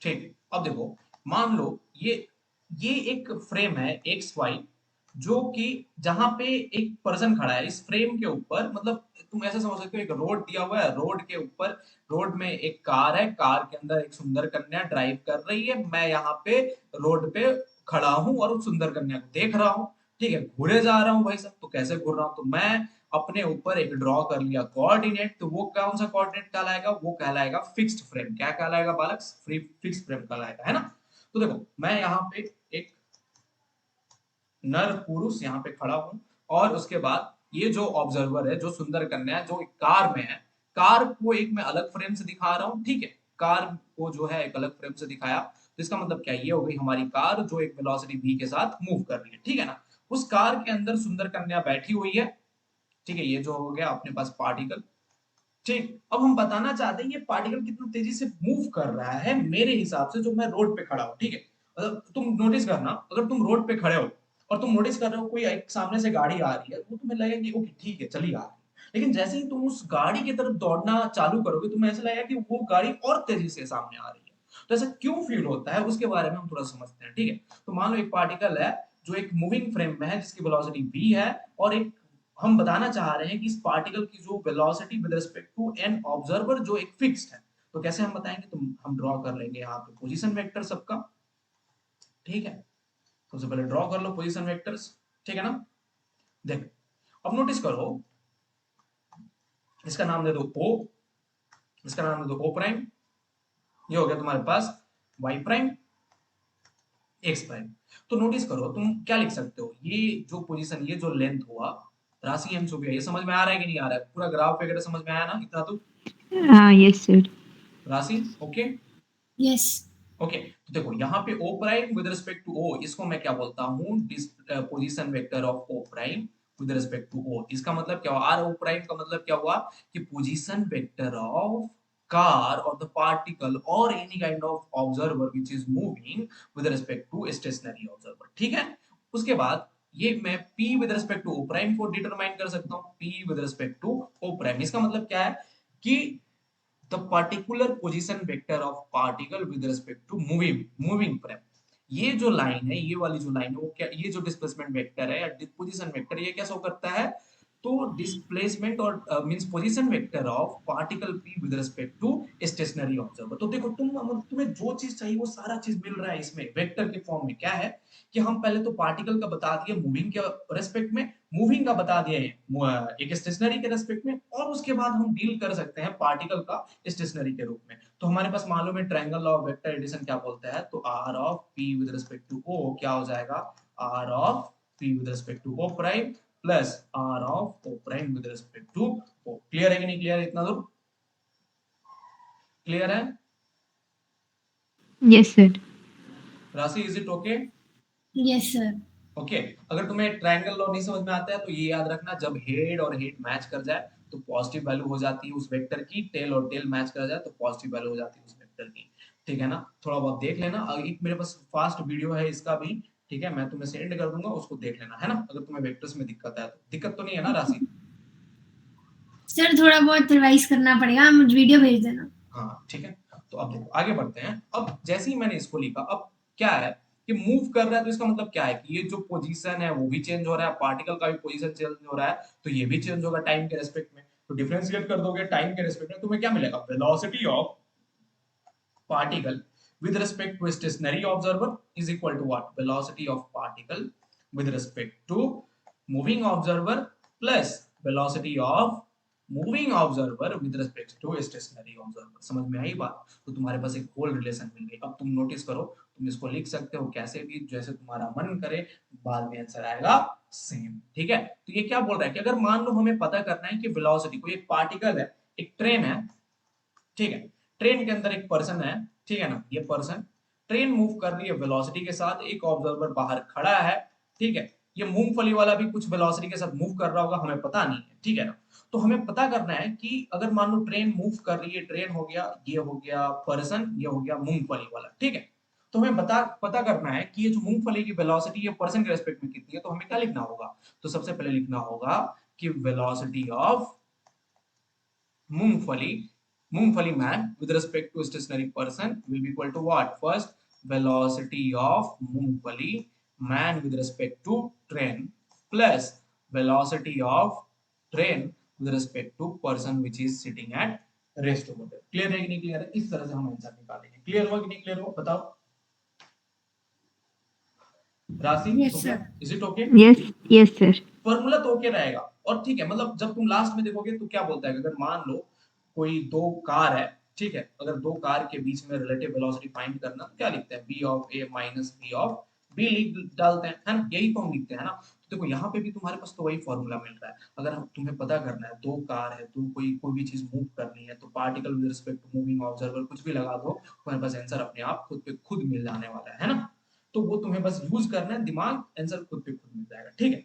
ठीक। अब देखो, मान लो ये एक फ्रेम है एक्स वाई, जो कि जहां पे एक पर्सन खड़ा है इस फ्रेम के ऊपर, मतलब तुम ऐसा समझ सकते हो, एक रोड दिया हुआ है, रोड के ऊपर, रोड में एक कार है, कार के अंदर एक सुंदर कन्या ड्राइव कर रही है, मैं यहाँ पे रोड पे खड़ा हूँ और उस सुंदर कन्या को देख रहा हूँ, ठीक है, घूरे जा रहा हूँ भाई साहब। तो कैसे घूर रहा हूँ, तो मैं अपने ऊपर एक ड्रॉ कर लिया कोऑर्डिनेट, तो वो कौन सा कोऑर्डिनेट कहलाएगा, वो कहलाएगा फिक्स्ड फ्रेम। क्या कहलाएगा बालक, फिक्स्ड फ्रेम कहलाएगा, है ना। तो देखो, मैं यहाँ पे एक नर पुरुष यहाँ पे खड़ा हूं, और उसके बाद ये जो ऑब्जर्वर है, जो सुंदर कन्या है, जो एक कार में है, कार को एक मैं अलग फ्रेम से दिखा रहा हूँ, ठीक है, कार को जो है एक अलग फ्रेम से दिखाया, तो इसका मतलब क्या, ये हो गई हमारी कार जो एक वेलोसिटी v के साथ मूव कर रही है, ठीक है ना। उस कार के अंदर सुंदर कन्या बैठी हुई है, ठीक है, ये जो हो गया अपने पास पार्टिकल, ठीक। अब हम बताना चाहते हैं ये पार्टिकल कितना तेजी से मूव कर रहा है मेरे हिसाब से, जो मैं रोड पे खड़ा हूँ, ठीक है। मतलब तुम नोटिस करना, अगर तुम रोड पे खड़े हो और तुम नोटिस कर रहे हो कोई एक सामने से गाड़ी आ रही है, वो तुम्हें लगेगा कि ओके ठीक है चली आ रही है, लेकिन जैसे ही तुम उस गाड़ी की तरफ दौड़ना चालू करोगे, तुम्हें ऐसा लगेगा कि वो गाड़ी और तेजी से सामने आ रही है। तो ऐसा क्यों फील होता है उसके बारे में हम थोड़ा समझते हैं, ठीक है। तो मान लो एक पार्टिकल है जो एक मूविंग फ्रेम में है, जिसकी वेलोसिटी v है, और एक हम बताना चाह रहे हैं कि इस पार्टिकल की जो velocity with respect to an observer जो एक फिक्स्ड है, तो कैसे हम बताएंगे, तो हम ड्रॉ कर लेंगे यहाँ पे पोजीशन वेक्टर सबका, ठीक है। सबसे पहले ड्रॉ कर लो पोजीशन वेक्टर्स, ठीक है ना। देख, अब नोटिस करो, इसका नाम दे दो O, इसका नाम दे दो O प्राइम, ये हो गया तुम्हारे पास Y प्राइम, X प्राइम। तो नोटिस करो, तुम क्या लिख सकते हो, ये जो पोजीशन, ये जो लेंथ हुआ, राशि एम ये समझ में आ रहा है कि नहीं आ रहा है, पूरा ग्राफ वगैरह समझ में आया ना, इतना तो Yes, sir. Rashi, okay yes. Okay, तो देखो यहाँ पे O prime with respect to O, इसको मैं क्या बोलता हूँ, position vector of O prime with respect to O. इसका मतलब क्या हुआ, आर ओ प्राइम का मतलब क्या हुआ कि पोजीशन वेक्टर ऑफ कार और द पार्टिकल और any kind of observer which is moving with respect to stationary observer, ठीक है। उसके बाद ये मैं p with respect to O prime को डिटरमाइन कर सकता हूँ, p with respect to O prime. इसका मतलब क्या है कि the particular position vector of particle with respect to moving frame। ये जो लाइन है, ये वाली जो लाइन है, वो क्या, ये जो डिस्प्लेसमेंट वेक्टर है या पोजीशन वेक्टर, ये क्या शो करता है, तो डिस्प्लेसमेंट और means position vector of particle p with respect to stationary observer. तो देखो तुम्हें जो चीज चाहिए वो सारा चीज मिल रहा है इसमें वेक्टर के फॉर्म में। क्या है कि हम पहले तो पार्टिकल का बता दिए मूविंग के रेस्पेक्ट में, मूविंग का बता दिए एक स्टेशनरी के रेस्पेक्ट में, और उसके बाद हम डील कर सकते हैं पार्टिकल का स्टेशनरी के रूप में। तो हमारे पास मालूम है triangle law of vector addition क्या बोलता है, तो R of p with respect to o क्या हो जाएगा, R of p with respect to o prime plus R of o prime with respect to o। Clear है कि नहीं क्लियर है, इतना दूर क्लियर है Yes, sir. राशि, is it okay? Yes sir. Okay, अगर तुम्हें ट्रायंगल लॉ नहीं समझ में आता है तो ये याद रखना, जब हेड और हेड मैच कर जाए तो पॉजिटिव वैल्यू हो जाती है उस वेक्टर की, टेल और टेल मैच कर जाए तो पॉजिटिव वैल्यू हो जाती है उस वेक्टर की, ठीक है ना। थोड़ा बहुत देख लेना, एक मेरे पास फास्ट वीडियो है इसका भी, ठीक है, मैं तुम्हें सेंड कर दूंगा, उसको देख लेना, है ना। अगर तुम्हें वेक्टर्स में दिक्कत है तो, दिक्कत तो नहीं है ना राशि? सर थोड़ा बहुत रिवाइज करना पड़ेगा, आप मुझे वीडियो भेज देना। हाँ ठीक है, तो अब देखो आगे बढ़ते हैं। अब जैसे ही मैंने इसको लिखा, अब क्या है कि मूव कर रहा है, तो इसका मतलब क्या है कि ये जो पोजीशन है वो भी चेंज हो रहा है, पार्टिकल का भी पोजीशन चेंज हो रहा है, तो ये भी चेंज होगा टाइम के रेस्पेक्ट में। तो डिफरेंशिएट कर दोगे टाइम के रेस्पेक्ट में, तुम्हें क्या मिलेगा, velocity of particle with respect to a stationary observer is equal to what, velocity of particle with respect to moving observer plus velocity of moving observer with respect to stationary observer. समझ में आई बात? तो तुम्हारे पास एक whole relation मिल गई। अब तुम notice करो, तुम इसको लिख सकते हो कैसे भी, जैसे तुम्हारा मन करे, बाद में आंसर आएगा सेम, ठीक है। तो ये क्या बोल रहा है कि अगर मान लो हमें पता करना है कि वेलोसिटी, कोई एक पार्टिकल है, एक ट्रेन है, ठीक है, ट्रेन के अंदर एक पर्सन है, ठीक है ना, ये पर्सन, ट्रेन मूव कर रही है वेलोसिटी के साथ, एक ऑब्जर्वर बाहर खड़ा है, ठीक है, ये मूंगफली वाला भी कुछ वेलोसिटी के साथ मूव कर रहा होगा, हमें पता नहीं है, ठीक है ना। तो हमें पता करना है कि अगर मान लो ट्रेन मूव कर रही है, ट्रेन हो गया, ये हो गया पर्सन, ये हो गया मूंगफली वाला, ठीक है। तो हमें पता करना है कि ये जो मूंगफली की वेलोसिटी ये पर्सन के रेस्पेक्ट में कितनी है, तो हमें क्या लिखना होगा, तो सबसे पहले लिखना होगा कि वेलोसिटी ऑफ मूंगफली, मूंगफली man with respect to stationary person will be equal to what, first velocity of मूंगफली man with respect to train plus velocity of train with respect to person which is sitting at rest over there। Clear है कि नहीं clear है? इस तरह से हम answer निकालेंगे। क्लियर हुआ कि नहीं क्लियर हुआ, बताओ राशि, यस हो गया, sir. Is it okay? Yes, yes, sir. Formula तो ओके रहेगा, और ठीक है, मतलब जब तुम लास्ट में देखोगे तो क्या बोलता है, अगर मान लो कोई दो कार है, ठीक है, अगर दो कार के बीच में रिलेटिव वेलोसिटी फाइंड करना, तो क्या लिखते हैं, v of a minus v of b लिख डालते हैं, है ना, यही तो हम लिखते हैं ना। तो देखो यहाँ पे भी तुम्हारे पास तो वही फॉर्मूला मिल रहा है। अगर हम तुम्हें पता करना है, दो कार है, तो कोई भी चीज मूव करनी है, तो particle with respect to moving observer कुछ भी लगा दो, तुम्हारे पास आंसर अपने आप खुद पे खुद मिल जाने वाला है ना। तो वो तुम्हें बस यूज करना है दिमाग, आंसर खुद पे खुद मिल जाएगा, ठीक है।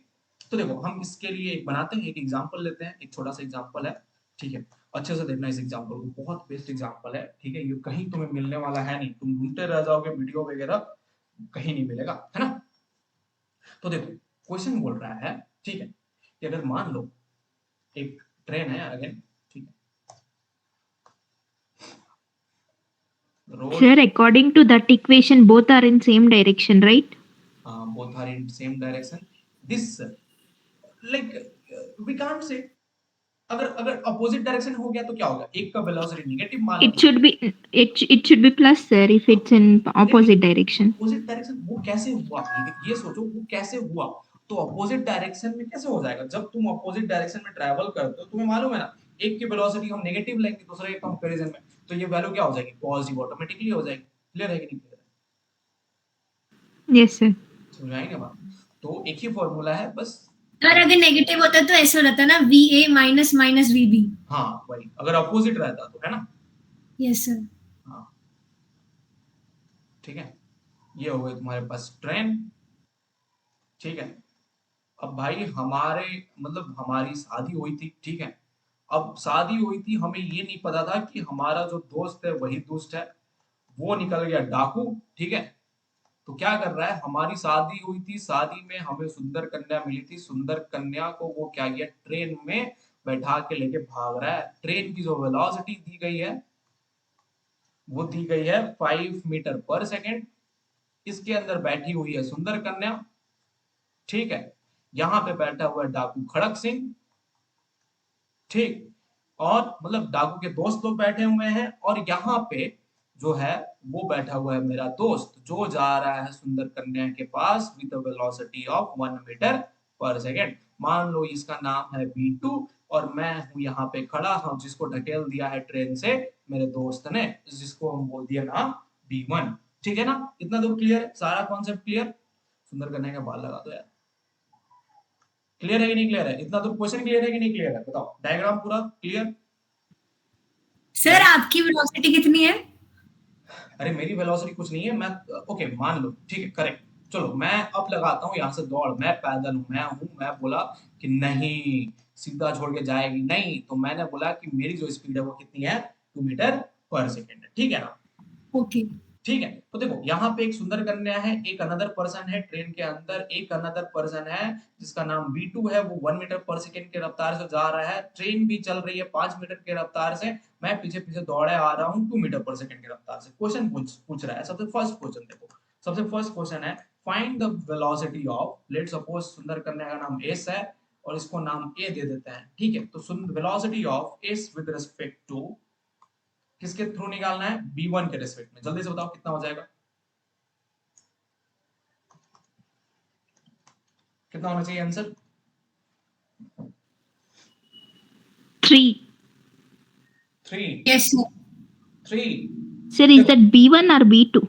तो देखो हम इसके लिए एक बनाते हैं, एक एग्जांपल लेते हैं, एक छोटा सा एग्जांपल है, ठीक है। अच्छे से देखना इस एग्जांपल को, बहुत बेस्ट एग्जांपल है, ठीक है, ये कहीं तुम्हें मिलने वाला है नहीं, तुम ढूंढते रह जाओगे वीडियो वगैरह, कहीं नहीं मिलेगा, है ना। तो देखो क्वेश्चन बोल रहा है, ठीक है, कि अगर मान लो एक ट्रेन है, अगेन, ठीक है, road, Sir, according to that equation, both are in same direction, right? both are in same direction, this like we can't say, अगर अगर अपोजिट डायरेक्शन हो गया तो क्या होगा, एक का वेलोसिटी नेगेटिव मान It should be it should be plus, sir, if it's in opposite direction. Opposite direction वो कैसे हुआ, ये सोचो वो कैसे हुआ। तो अपोजिट डायरेक्शन में कैसे हो जाएगा, जब तुम अपोजिट डायरेक्शन में ट्रैवल करते हो, तुम्हें मालूम है ना, एक की वेलोसिटी हम नेगेटिव लेंगे दूसरे के कंपैरिजन में, तो ये वैल्यू क्या हो जाएगी, पॉजिटिव ऑटोमेटिकली हो जाएगी। क्लियर है कि नहीं क्लियर है? Yes, sir. समझ आई ना बात? तो एक ही फॉर्मूला है बस। और अगर नेगेटिव होता तो ऐसा रहता ना, VA माइनस माइनस VB। हाँ वही, अगर अपोजिट रहता तो, है ना। Yes sir. हाँ ठीक है, ये हो गई तुम्हारे पास ट्रेन। ठीक है, अब भाई हमारे मतलब हमारी शादी हुई थी, ठीक है। अब शादी हुई थी, हमें ये नहीं पता था कि हमारा जो दोस्त है वही दोस्त है, वो निकल गया डाकू। ठीक है, तो क्या कर रहा है, हमारी शादी हुई थी, शादी में हमें सुंदर कन्या मिली थी, सुंदर कन्या को वो क्या किया, ट्रेन में बैठा के लेके भाग रहा है। ट्रेन की जो वेलोसिटी दी गई है वो दी गई है 5 मीटर पर सेकेंड। इसके अंदर बैठी हुई है सुंदर कन्या। ठीक है, यहाँ पे बैठा हुआ है डाकू खड़क सिंह। ठीक, और मतलब डाकू के दोस्त लोग बैठे हुए हैं, और यहाँ पे जो है वो बैठा हुआ है मेरा दोस्त, जो जा रहा है सुंदर कन्या के पास विद वेलोसिटी ऑफ 1 मीटर पर सेकेंड। मान लो इसका नाम है B2, और मैं हूं यहाँ पे खड़ा हूं, जिसको ढकेल दिया है ट्रेन से मेरे दोस्त ने, जिसको हम बोल दिया नाम B1। ठीक है ना, इतना तो क्लियर है, सारा कॉन्सेप्ट क्लियर। सुंदर कन्या का बाल लगा दो यार। क्लियर है कि नहीं क्लियर है, इतना तो क्वेश्चन क्लियर है कि नहीं क्लियर है, बताओ, डायग्राम पूरा क्लियर। सर आपकी वेलोसिटी कितनी है? अरे मेरी वेलोसिटी कुछ नहीं है, मैं ओके मान लो, ठीक है करेक्ट। चलो मैं अब लगाता हूँ यहाँ से दौड़, मैं पैदल हूँ, मैं बोला कि नहीं सीधा छोड़ के जाएगी नहीं, तो मैंने बोला कि मेरी जो स्पीड है वो कितनी है, 2 मीटर पर सेकेंड है। ठीक है ना, ओके। ठीक है। तो देखो यहाँ पे एक सुंदर कन्या है, एक अनदर पर्सन है ट्रेन के अंदर, एक अनदर पर्सन है जिसका नाम B2 है, वो 1 मीटर पर सेकेंड के रफ्तार से जा रहा है। ट्रेन भी चल रही है 5 मीटर के रफ्तार से, मैं पीछे पीछे दौड़े आ रहा हूँ 2 मीटर पर सेकेंड के रफ्तार से। क्वेश्चन पूछ रहा है, सबसे फर्स्ट क्वेश्चन देखो, सबसे फर्स्ट क्वेश्चन है find the velocity of, let suppose सुंदर कन्या का नाम एस है और इसको नाम ए दे देते हैं। ठीक है, तो velocity of S with respect to किसके थ्रू निकालना है, B1 के रिस्पेक्ट में। जल्दी से बताओ कितना हो जाएगा, कितना होना चाहिए answer. 3. 3 yes sir. 3 Sir, is that B1 or B2?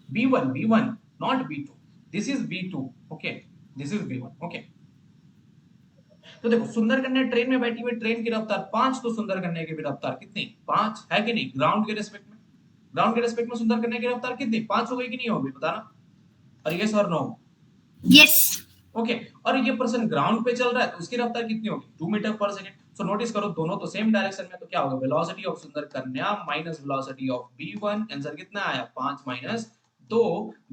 B1 not B2, this is B2, okay, this is B1, okay। तो देखो सुंदर कन्या ट्रेन में बैठी हुई, ट्रेन की रफ्तार 5, तो सुंदर कन्या की भी रफ्तार कितनी, 5 है कि नहीं, ग्राउंड के रिस्पेक्ट में, ग्राउंड के रिस्पेक्ट में सुंदर कन्या की रफ्तार कितनी, 5 हो गई कि नहीं होगी, बताना, और यस और नो। यस। ओके, और ये पर्सन ग्राउंड पे चल रहा है तो उसकी रफ्तार कितनी होगी, 2 मीटर पर सेकेंड। सो नोटिस करो दोनों तो सेम डायरेक्शन में, तो क्या होगा, वेलोसिटी ऑफ सुंदर कन्या minus velocity of B1, answer कितना आया, 5 माइनस 2,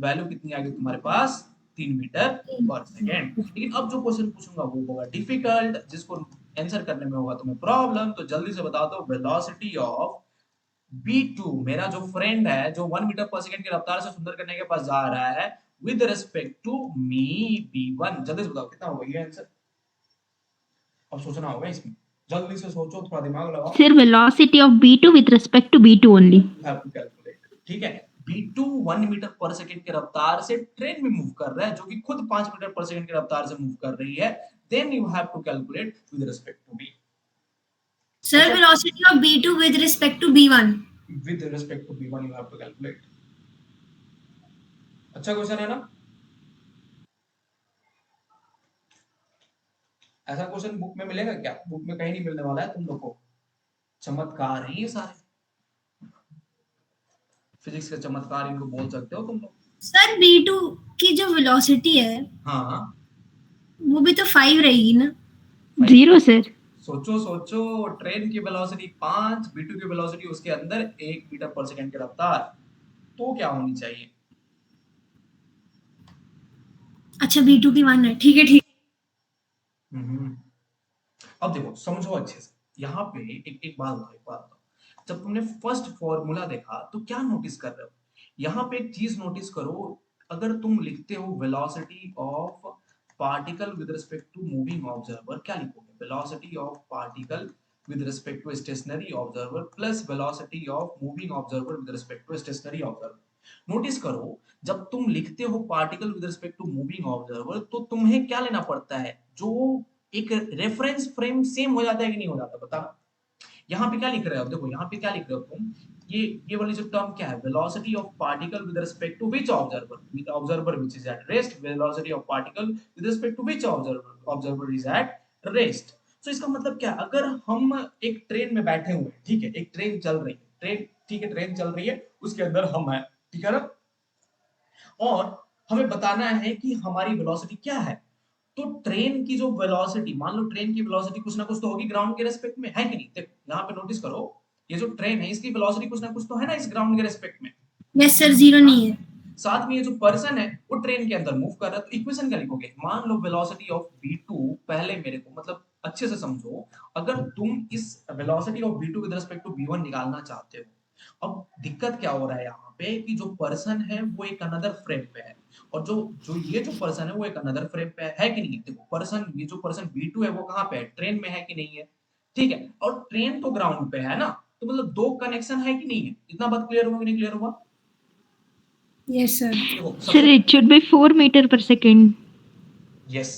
वैल्यू कितनी आ गई तुम्हारे पास, 3 मीटर पर सेकेंड। लेकिन अब जो क्वेश्चन पूछूंगा वो होगा डिफिकल्ट, जिसको आंसर करने में होगा तुम्हें प्रॉब्लम। तो जल्दी से बता दो, वेलोसिटी ऑफ B2 मेरा जो फ्रेंड है, जो 1 मीटर पर सेकेंड की रफ्तार से सुंदर कन्या के पास जा रहा है with respect to me B1, जल्दी से बताओ कितना होगा ये आंसर। अब सोचना होगा इसमें, जल्दी से सोचो, थोड़ा दिमाग लगाओ। Sir, velocity of B2 with respect to B2 only. Have to calculate. ठीक है, B2 1 मीटर पर सेकेंड की रफ्तार से ट्रेन में मूव कर रहा है, जो कि खुद 5 मीटर पर सेकेंड की रफ्तार से मूव कर रही है, then you have to calculate with respect to B। Sir velocity of B2 with respect to B1। With respect to B1 you have to calculate. अच्छा क्वेश्चन है ना, ऐसा क्वेश्चन बुक में मिलेगा क्या, बुक में कहीं नहीं मिलने वाला है तुम लोग को, चमत्कार है ये सारे, फिजिक्स के चमत्कार इनको बोल सकते हो तुम लोग। सर B2 की जो वेलोसिटी है हाँ वो भी तो 5 रहेगी ना? 0, sir. सोचो सोचो, ट्रेन की वेलोसिटी 5, B2 की वेलोसिटी उसके अंदर 1 मीटर पर सेकेंड की रफ्तार, तो क्या होनी चाहिए। अच्छा B2 की 1 है, ठीक है ठीक। अब देखो समझो अच्छे से, यहाँ पे एक बात बताओ, जब तुमने फर्स्ट फॉर्मूला देखा तो क्या नोटिस कर रहे हो, यहाँ पे एक चीज नोटिस करो, अगर तुम लिखते हो velocity of particle with respect to moving observer, क्या लिखोगे, velocity of particle with respect to stationary observer plus velocity of moving observer with respect to stationary observer. Notice करो, जब तुम लिखते हो particle with respect to moving observer, तो तुम्हें क्या लेना पड़ता है, जो एक रेफरेंस फ्रेम सेम हो जाता है कि नहीं हो जाता, बताना। यहाँ पे क्या लिख रहे हो, देखो यहाँ पे क्या लिख रहे हो तुम, ये वाली जो टर्म क्या है, velocity of particle with respect to which observer, with observer which is at rest, velocity of particle with respect to which observer is at rest. तो इसका मतलब क्या, अगर हम एक ट्रेन में बैठे हुए हैं, ठीक है, एक ट्रेन चल रही है, ट्रेन ठीक है, ट्रेन चल रही है, उसके अंदर हम है, ठीक है ना, और हमें बताना है कि हमारी वेलोसिटी क्या है। तो ट्रेन की जो वेलोसिटी, मान लो ट्रेन की वेलोसिटी कुछ ना कुछ तो होगी ग्राउंड के रेस्पेक्ट में, है कि नहीं? देखो यहाँ पे नोटिस करो, ये जो ट्रेन है इसकी वेलोसिटी कुछ ना कुछ तो है ना इस ग्राउंड के रेस्पेक्ट में। यस सर, जीरो नहीं है। साथ में ये जो पर्सन है वो ट्रेन के अंदर मूव कर रहा है, तो इक्वेशन क्या लिखोगे? मान लो वेलोसिटी ऑफ v2, पहले मेरे को मतलब अच्छे से समझो, अगर तुम इस velocity of v2 with respect to v1 निकालना चाहते हो, अब दिक्कत क्या हो रहा है यहाँ पे कि जो पर्सन है वो एक अनदर फ्रेम पे है, और जो जो ये जो पर्सन है वो एक अनदर फ्रेम पे है कि नहीं? देखो पर्सन, ये जो पर्सन v2 है वो कहाँ पे है? ट्रेन में है कि नहीं है? ठीक है, और ट्रेन तो ग्राउंड पे है ना, तो मतलब दो कनेक्शन है कि नहीं है? इतना बात क्लियर हुआ कि नहीं क्लियर हुआ? Yes sir. देखो Sir, सबसे it should be 4 meter per second. Yes,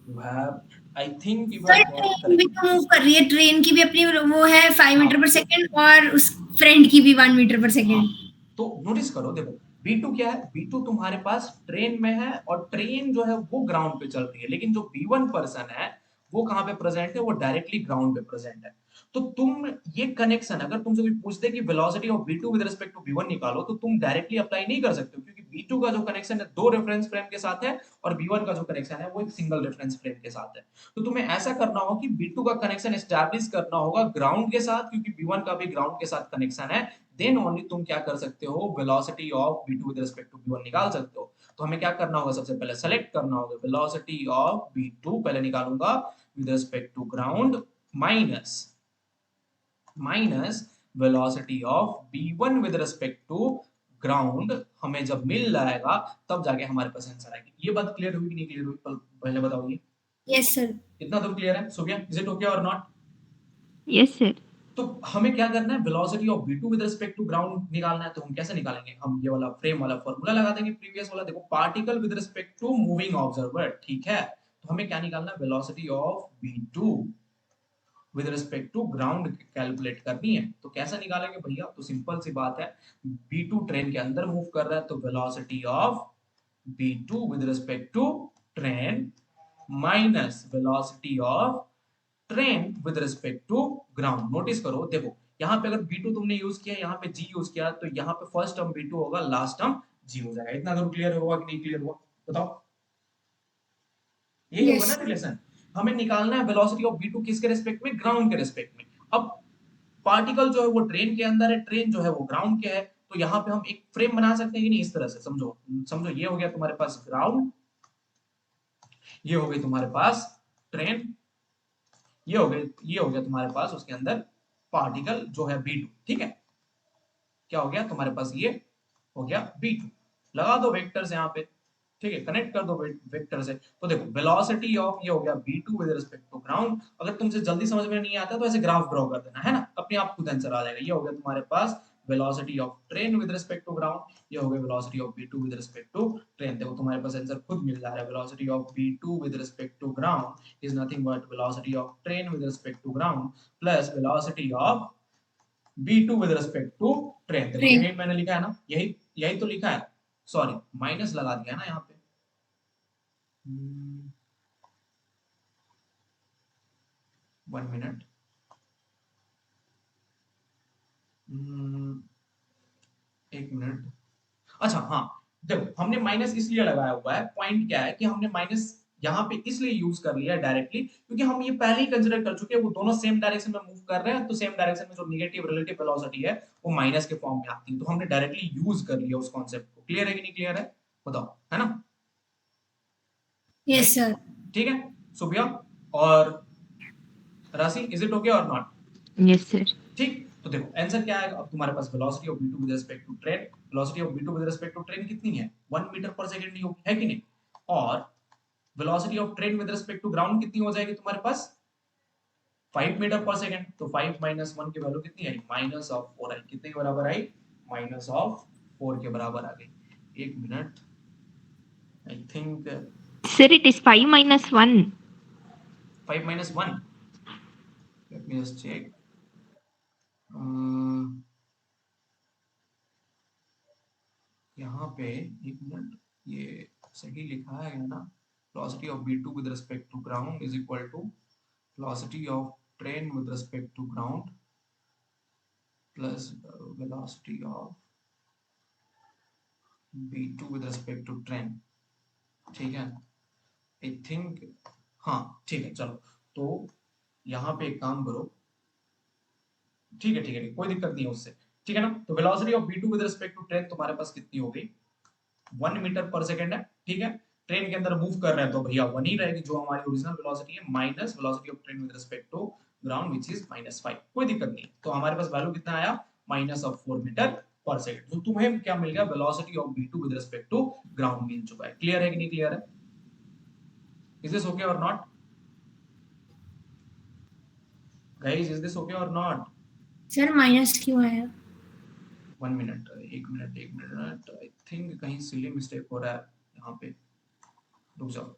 you have, I think you sir have got it train भी करेक्टली। तो मूव कर रही है, ट्रेन की भी अपनी वो है 5 मीटर पर हाँ सेकेंड, और उस फ्रेंड की भी 1 मीटर पर हाँ, सेकेंड। तो नोटिस करो, देखो B2 क्या है? B2 तुम्हारे पास ट्रेन में है, और ट्रेन जो है वो ग्राउंड पे चल रही है, लेकिन जो B1 पर्सन है वो कहाँ पे प्रेजेंट है? वो डायरेक्टली ग्राउंड पे प्रेजेंट है। तो तुम ये कनेक्शन, अगर तुमसे कोई पूछते कि velocity of B2 with respect to B1 निकालो, तो तुम डायरेक्टली अप्लाई नहीं कर सकते हो, क्योंकि B2 का जो कनेक्शन है दो रेफरेंस फ्रेम के साथ है, और B1 का जो कनेक्शन है वो एक सिंगल रेफरेंस फ्रेम के साथ है। तो तुम्हें ऐसा करना होगा कि B2 का कनेक्शन एस्टैब्लिश करना होगा ग्राउंड के साथ, क्योंकि B1 का भी ग्राउंड के साथ कनेक्शन है, देन ओनली तुम क्या कर सकते हो? Velocity of v2 with respect to v1 निकाल सकते हो। तो हमें क्या करना होगा? सबसे पहले सेलेक्ट करना होगा वेलोसिटी ऑफ v2, पहले निकालूंगा with respect to ground, minus minus velocity of v1 with respect to ground. हमें जब मिल जाएगा तब जाके हमारे पास आंसर आएगी। ये बात क्लियर हुई कि नहीं क्लियर हुई? पहले बताओ, ये यस सर। इतना तो क्लियर है Sophia? Is it okay or not? Yes, sir. तो हमें क्या करना है? Velocity of v2 with respect to ground निकालना है। तो हम कैसे निकालेंगे? हम ये वाला फ्रेम वाला फॉर्मूला लगा देंगे प्रीवियस वाला। देखो particle with respect to moving observer, ठीक है? तो हमें क्या निकालना है? Velocity of v2 with respect to ground calculate करनी है। तो कैसे निकालेंगे भैया? तो सिंपल सी बात है, v2 ट्रेन के अंदर मूव कर रहा है, तो velocity of v2 with respect to train minus velocity of train with respect to ground. Notice करो, देखो यहाँ पे अगर B2 तुमने यूज किया, यहाँ पे G यूज किया, तो यहाँ पे फर्स्ट टर्म B2 होगा, लास्ट टर्म G हो जाएगा। इतना जरूर क्लियर होगा कि नहीं क्लियर हुआ? बताओ, यही होगा यस ना रिलेशन? हमें निकालना है वेलोसिटी ऑफ B2 किसके रेस्पेक्ट में? ग्राउंड के रेस्पेक्ट में। अब पार्टिकल जो है वो ट्रेन के अंदर है, ट्रेन जो है वो ग्राउंड के है, तो यहाँ पे हम एक फ्रेम बना सकते हैं कि नहीं? इस तरह से समझो, समझो ये हो गया तुम्हारे पास ग्राउंड, ये हो गई तुम्हारे पास ट्रेन, ये हो गया तुम्हारे पास उसके अंदर पार्टिकल जो है B2, ठीक है? क्या हो गया तुम्हारे पास? ये हो गया B2। लगा दो वेक्टर्स यहाँ पे, ठीक है? कनेक्ट कर दो वेक्टर से। तो देखो वेलोसिटी ऑफ, ये हो गया B2 with respect to ground. अगर तुमसे जल्दी समझ में नहीं आता तो ऐसे ग्राफ ड्रॉ कर देना, है ना? अपने आप खुद आंसर आ जाएगा। ये हो गया तुम्हारे पास velocity of train with respect to ground, ये हो गया velocity of B2 with respect to train. देखो तुम्हारे पास आंसर खुद मिल जा रहा है। Velocity of B2 with respect to ground is nothing but velocity of train with respect to ground plus velocity of B2 with respect to train. देखो train. यही मैंने लिखा है ना, यही यही तो लिखा है। सॉरी, माइनस लगा दिया ना यहाँ पे। 1 मिनट। एक मिनट। अच्छा हाँ, देखो हमने माइनस इसलिए लगाया हुआ है, पॉइंट क्या है कि हमने माइनस यहाँ पे इसलिए यूज कर लिया डायरेक्टली, क्योंकि हम ये पहले ही कंसिडर कर चुके हैं वो दोनों सेम डायरेक्शन में मूव कर रहे हैं, तो सेम डायरेक्शन में जो नेगेटिव रिलेटिव वेलोसिटी है वो माइनस के फॉर्म में आती है, तो हमने डायरेक्टली यूज कर लिया उस कॉन्सेप्ट को। क्लियर है कि नहीं क्लियर है? बताओ, है ना? Yes right, sir. ठीक है सुबिया और राशि, is it okay or not? Yes, sir. ठीक, तो देखो आंसर क्या आएगा? अब तुम्हारे पास velocity of v2 with respect to train, velocity of v2 with respect to train कितनी है? 1 मीटर पर सेकंड ही होगी, है कि नहीं? और velocity of train with respect to ground कितनी हो जाएगी तुम्हारे पास? 5 मीटर पर सेकंड। तो 5 माइनस 1 की वैल्यू कितनी आई? माइनस ऑफ 4 आई। कितने के बराबर आई? माइनस ऑफ 4 के बराबर आ गई। एक minute, I think Sir, it is 5 minus 1. 5 minus 1, let me just check. यहाँ पे एक मिनट, ये सही लिखा है ना? Velocity of v2 with respect to ground is equal to velocity of train with respect to ground plus velocity of b2 with respect to train, ठीक है, आई थिंक, हाँ ठीक है चलो, तो यहाँ पे एक काम करो, ठीक है ठीक है, कोई दिक्कत नहीं है उससे, ठीक है ना। तो velocity of v2 with respect to train तुम्हारे पास कितनी हो गई, 1 मीटर पर सेकंड है, ठीक है। ट्रेन के अंदर मूव कर रहे हैं तो भैया 1 ही रहेगी जो हमारी ओरिजिनल वेलोसिटी है, minus velocity of train with respect to ground which is -5, कोई दिक्कत नहीं। तो हमारे पास वैल्यू कितना आया, -4 मीटर पर सेकंड। तो तुम्हें क्या मिल गया, velocity of v2 with respect to ground मिल चुका है। क्लियर है कि नहीं क्लियर है, is this okay or not guys, is this okay or not. Sir minus क्यों आया? 1 मिनट, एक मिनट, आई थिंक कहीं सिली मिस्टेक हो रहा है यहाँ पे, रुक जाओ,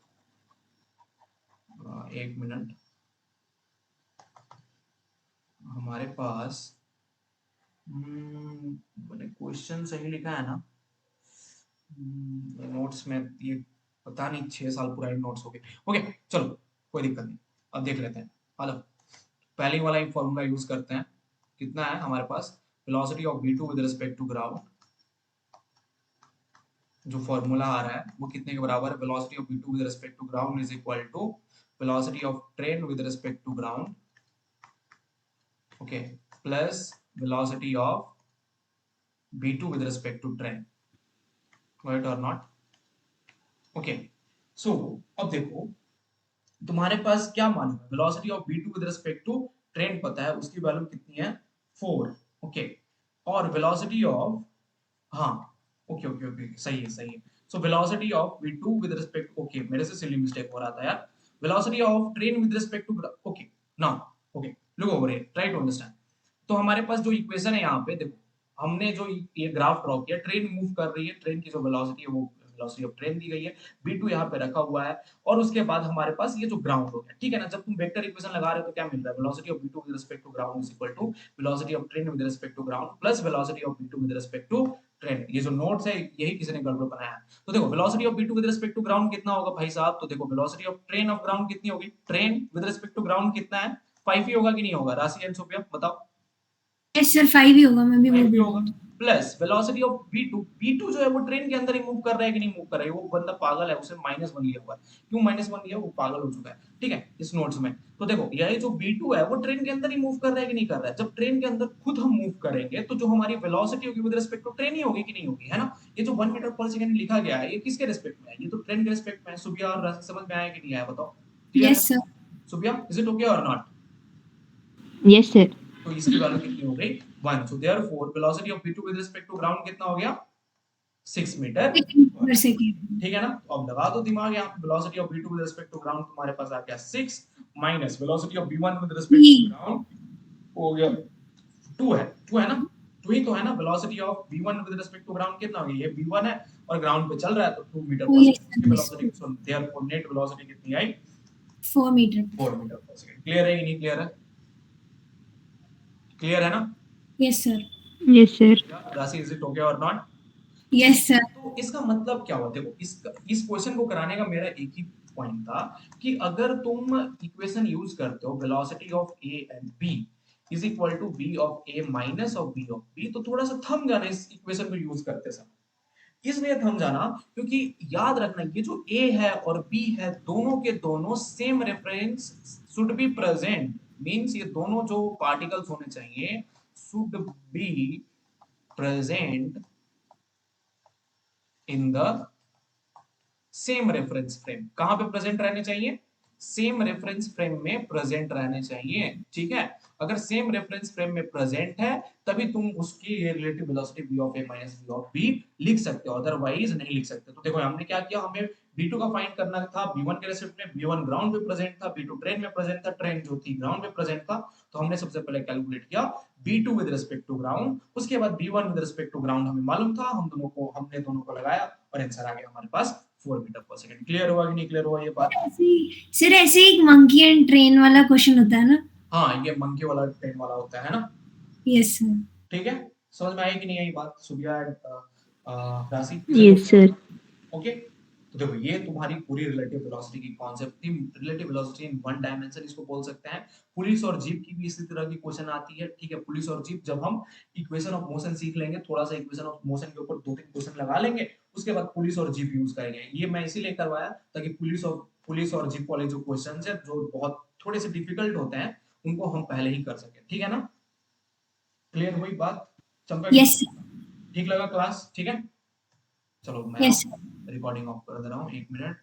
1 मिनट। हमारे पास मैंने क्वेश्चन सही लिखा है ना, नोट्स में ये पता नहीं 6 साल पुराने नोट्स हो गए। ओके चलो कोई दिक्कत नहीं, अब देख लेते हैं। हेलो, पहले वाला ही फॉर्मूला यूज करते हैं। कितना है हमारे पास, velocity of v2 with respect to ground, जो फॉर्मूला आ रहा है वो कितने के बराबर है, velocity of v2 with respect to ground is equal to velocity of train with respect to ground, okay, plus velocity of v2 with respect to train, right or not. Okay so अब देखो, तुम्हारे पास क्या मालूम है, velocity of v2 with respect to train पता है, उसकी वैल्यू कितनी है 4, ओके, और वेलोसिटी ऑफ, हाँ ओके ओके ओके सही है। So velocity of v2 with respect, okay मेरे से सिली मिस्टेक हो रहा था यार, velocity of train with respect to, okay now, okay look over here, try to understand. तो हमारे पास जो इक्वेशन है यहाँ पे देखो, हमने जो ये ग्राफ ड्रॉ किया, ट्रेन मूव कर रही है, ट्रेन की जो वेलोसिटी है वो वेलोसिटी ऑफ ट्रेन दी गई है, v2 यहाँ पे रखा हुआ है, और उसके बाद हमारे पास ये जो ग्राउंड हो गया, ठीक है ना। जब तुम वेक्टर इक्वेशन लगा रहे हो तो क्या मिल रहा है, velocity of v2 with respect to ground is equal to velocity of train with respect to ground plus velocity of v2 with respect to train. ये जो नोट्स है यही किसी ने गड़बड़ बनाया है। तो देखो velocity of v2 with respect to ground कितना होगा भाई साहब, तो देखो velocity of train of ground कितनी होगी, train with respect to ground कितना है, 5 ही होगा कि नहीं होगा, राशि एंड सोफिया बताओ। यस सर 5 ही होगा, मैं भी 5 बोल भी रही होगा, हूँ। प्लस वेलोसिटी ऑफ v2 जो है वो ट्रेन के अंदर ही मूव कर रहा है कि नहीं मूव कर रहा है, वो बंदा पागल है, उसे -1 लिया हुआ है। क्यों -1 लिया, वो पागल हो चुका है, ठीक है, इस नोट्स में। तो देखो यही जो v2 है वो ट्रेन के अंदर ही मूव कर रहा है कि नहीं कर रहा है, जब ट्रेन के अंदर खुद हम मूव करेंगे तो जो हमारी वेलोसिटी होगी विद रिस्पेक्ट टू ट्रेन ही होगी कि नहीं होगी, है ना। ये जो 1 मीटर पर सेकंड लिखा गया है ये किसके रिस्पेक्ट में है, ये तो ट्रेन के रिस्पेक्ट में है। सुबिया और राशि समझ में आया कि नहीं आया बताओ, क्लियर है yes sir. Subiya, is it okay or not. Yes, sir. तो इसकी वैल्यू कितनी हो गई 1, so therefore velocity of v2 with respect to ground कितना हो गया 6 मीटर पर सेकेंड। ठीक है ना। तो अब लगा दो दिमाग, यहाँ पे velocity of v2 with respect to ground तुम्हारे पास आ गया 6 minus velocity of v1 with respect to ground हो गया 2 है, 2 है ना, 2 ही तो है ना। Velocity of v1 with respect to ground कितना हो गया, ये v1 है और ग्राउंड पे चल रहा है तो 2 मीटर पर सेकंड की velocity, so therefore net velocity कितनी आई 4 metre. 4 metre per second. Clear है कि नहीं क्लियर है, क्लियर है ना। Yes sir. Yes, sir. राशि is it okay or not. Yes sir. तो इसका मतलब क्या हुआ, देखो इस क्वेश्चन को कराने का मेरा एक ही पॉइंट था कि अगर तुम इक्वेशन यूज करते हो velocity of A and B is equal to B of A minus of B of B, तो थोड़ा सा थम जाना इस इक्वेशन को यूज करते समय। इसलिए थम जाना क्योंकि याद रखना ये जो ए है और बी है दोनों के दोनों same reference should be present, means ये दोनों जो पार्टिकल्स होने चाहिए should be present in the same reference frame. कहां पे प्रेजेंट रहने चाहिए, सेम रेफरेंस फ्रेम में प्रेजेंट रहने चाहिए, ठीक है। अगर सेम रेफरेंस फ्रेम में प्रेजेंट है तभी तुम उसकी relative velocity v of a minus v of b लिख सकते हो, अदरवाइज नहीं लिख सकते। तो देखो हमने क्या किया, हमें v2 का फाइंड करना था v1 के रेस्पेक्ट में, v1 ग्राउंड पे प्रेजेंट था, v2 ट्रेन में प्रेजेंट था, ट्रेन जो थी ग्राउंड पे प्रेजेंट था। तो हमने सबसे पहले कैलकुलेट किया v2 with respect to ground, उसके बाद v1 with respect to ground हमें मालूम था, हमने दोनों को लगाया और आंसर आ गया हमारे पास 4 मीटर पर सेकंड। क्लियर हुआ कि नहीं क्लियर हुआ ये बात। सर ऐसे एक मंकी एंड ट्रेन वाला क्वेश्चन होता है ना। हाँ ये मंकी वाला ट्रेन वाला होता है ना। Yes sir. ठीक है, समझ में आई कि नहीं आई बात सुबिया एंड राशि। Yes, sir. ओके तो देखो ये तुम्हारी पूरी रिलेटिव वेलोसिटी की कॉन्सेप्ट थी। Relative velocity in one dimension इसको बोल सकते हैं। पुलिस और जीप की भी इसी तरह की क्वेश्चन आती है, ठीक है। पुलिस और जीप जब हम इक्वेशन ऑफ मोशन सीख लेंगे, थोड़ा सा इक्वेशन ऑफ मोशन के ऊपर 2-3 क्वेश्चन लगा लेंगे, उसके बाद पुलिस और जीप यूज करेंगे। ये मैं इसीलिए करवाया ताकि पुलिस और जीप वाले जो क्वेश्चन है जो बहुत थोड़े से डिफिकल्ट होते हैं उनको हम पहले ही कर सके, ठीक है ना। क्लियर हुई बात चंपा दी? यस ठीक लगा क्लास? ठीक है, चलो मैं यस रिकॉर्डिंग ऑफ कर दे रहा हूँ, 1 मिनट।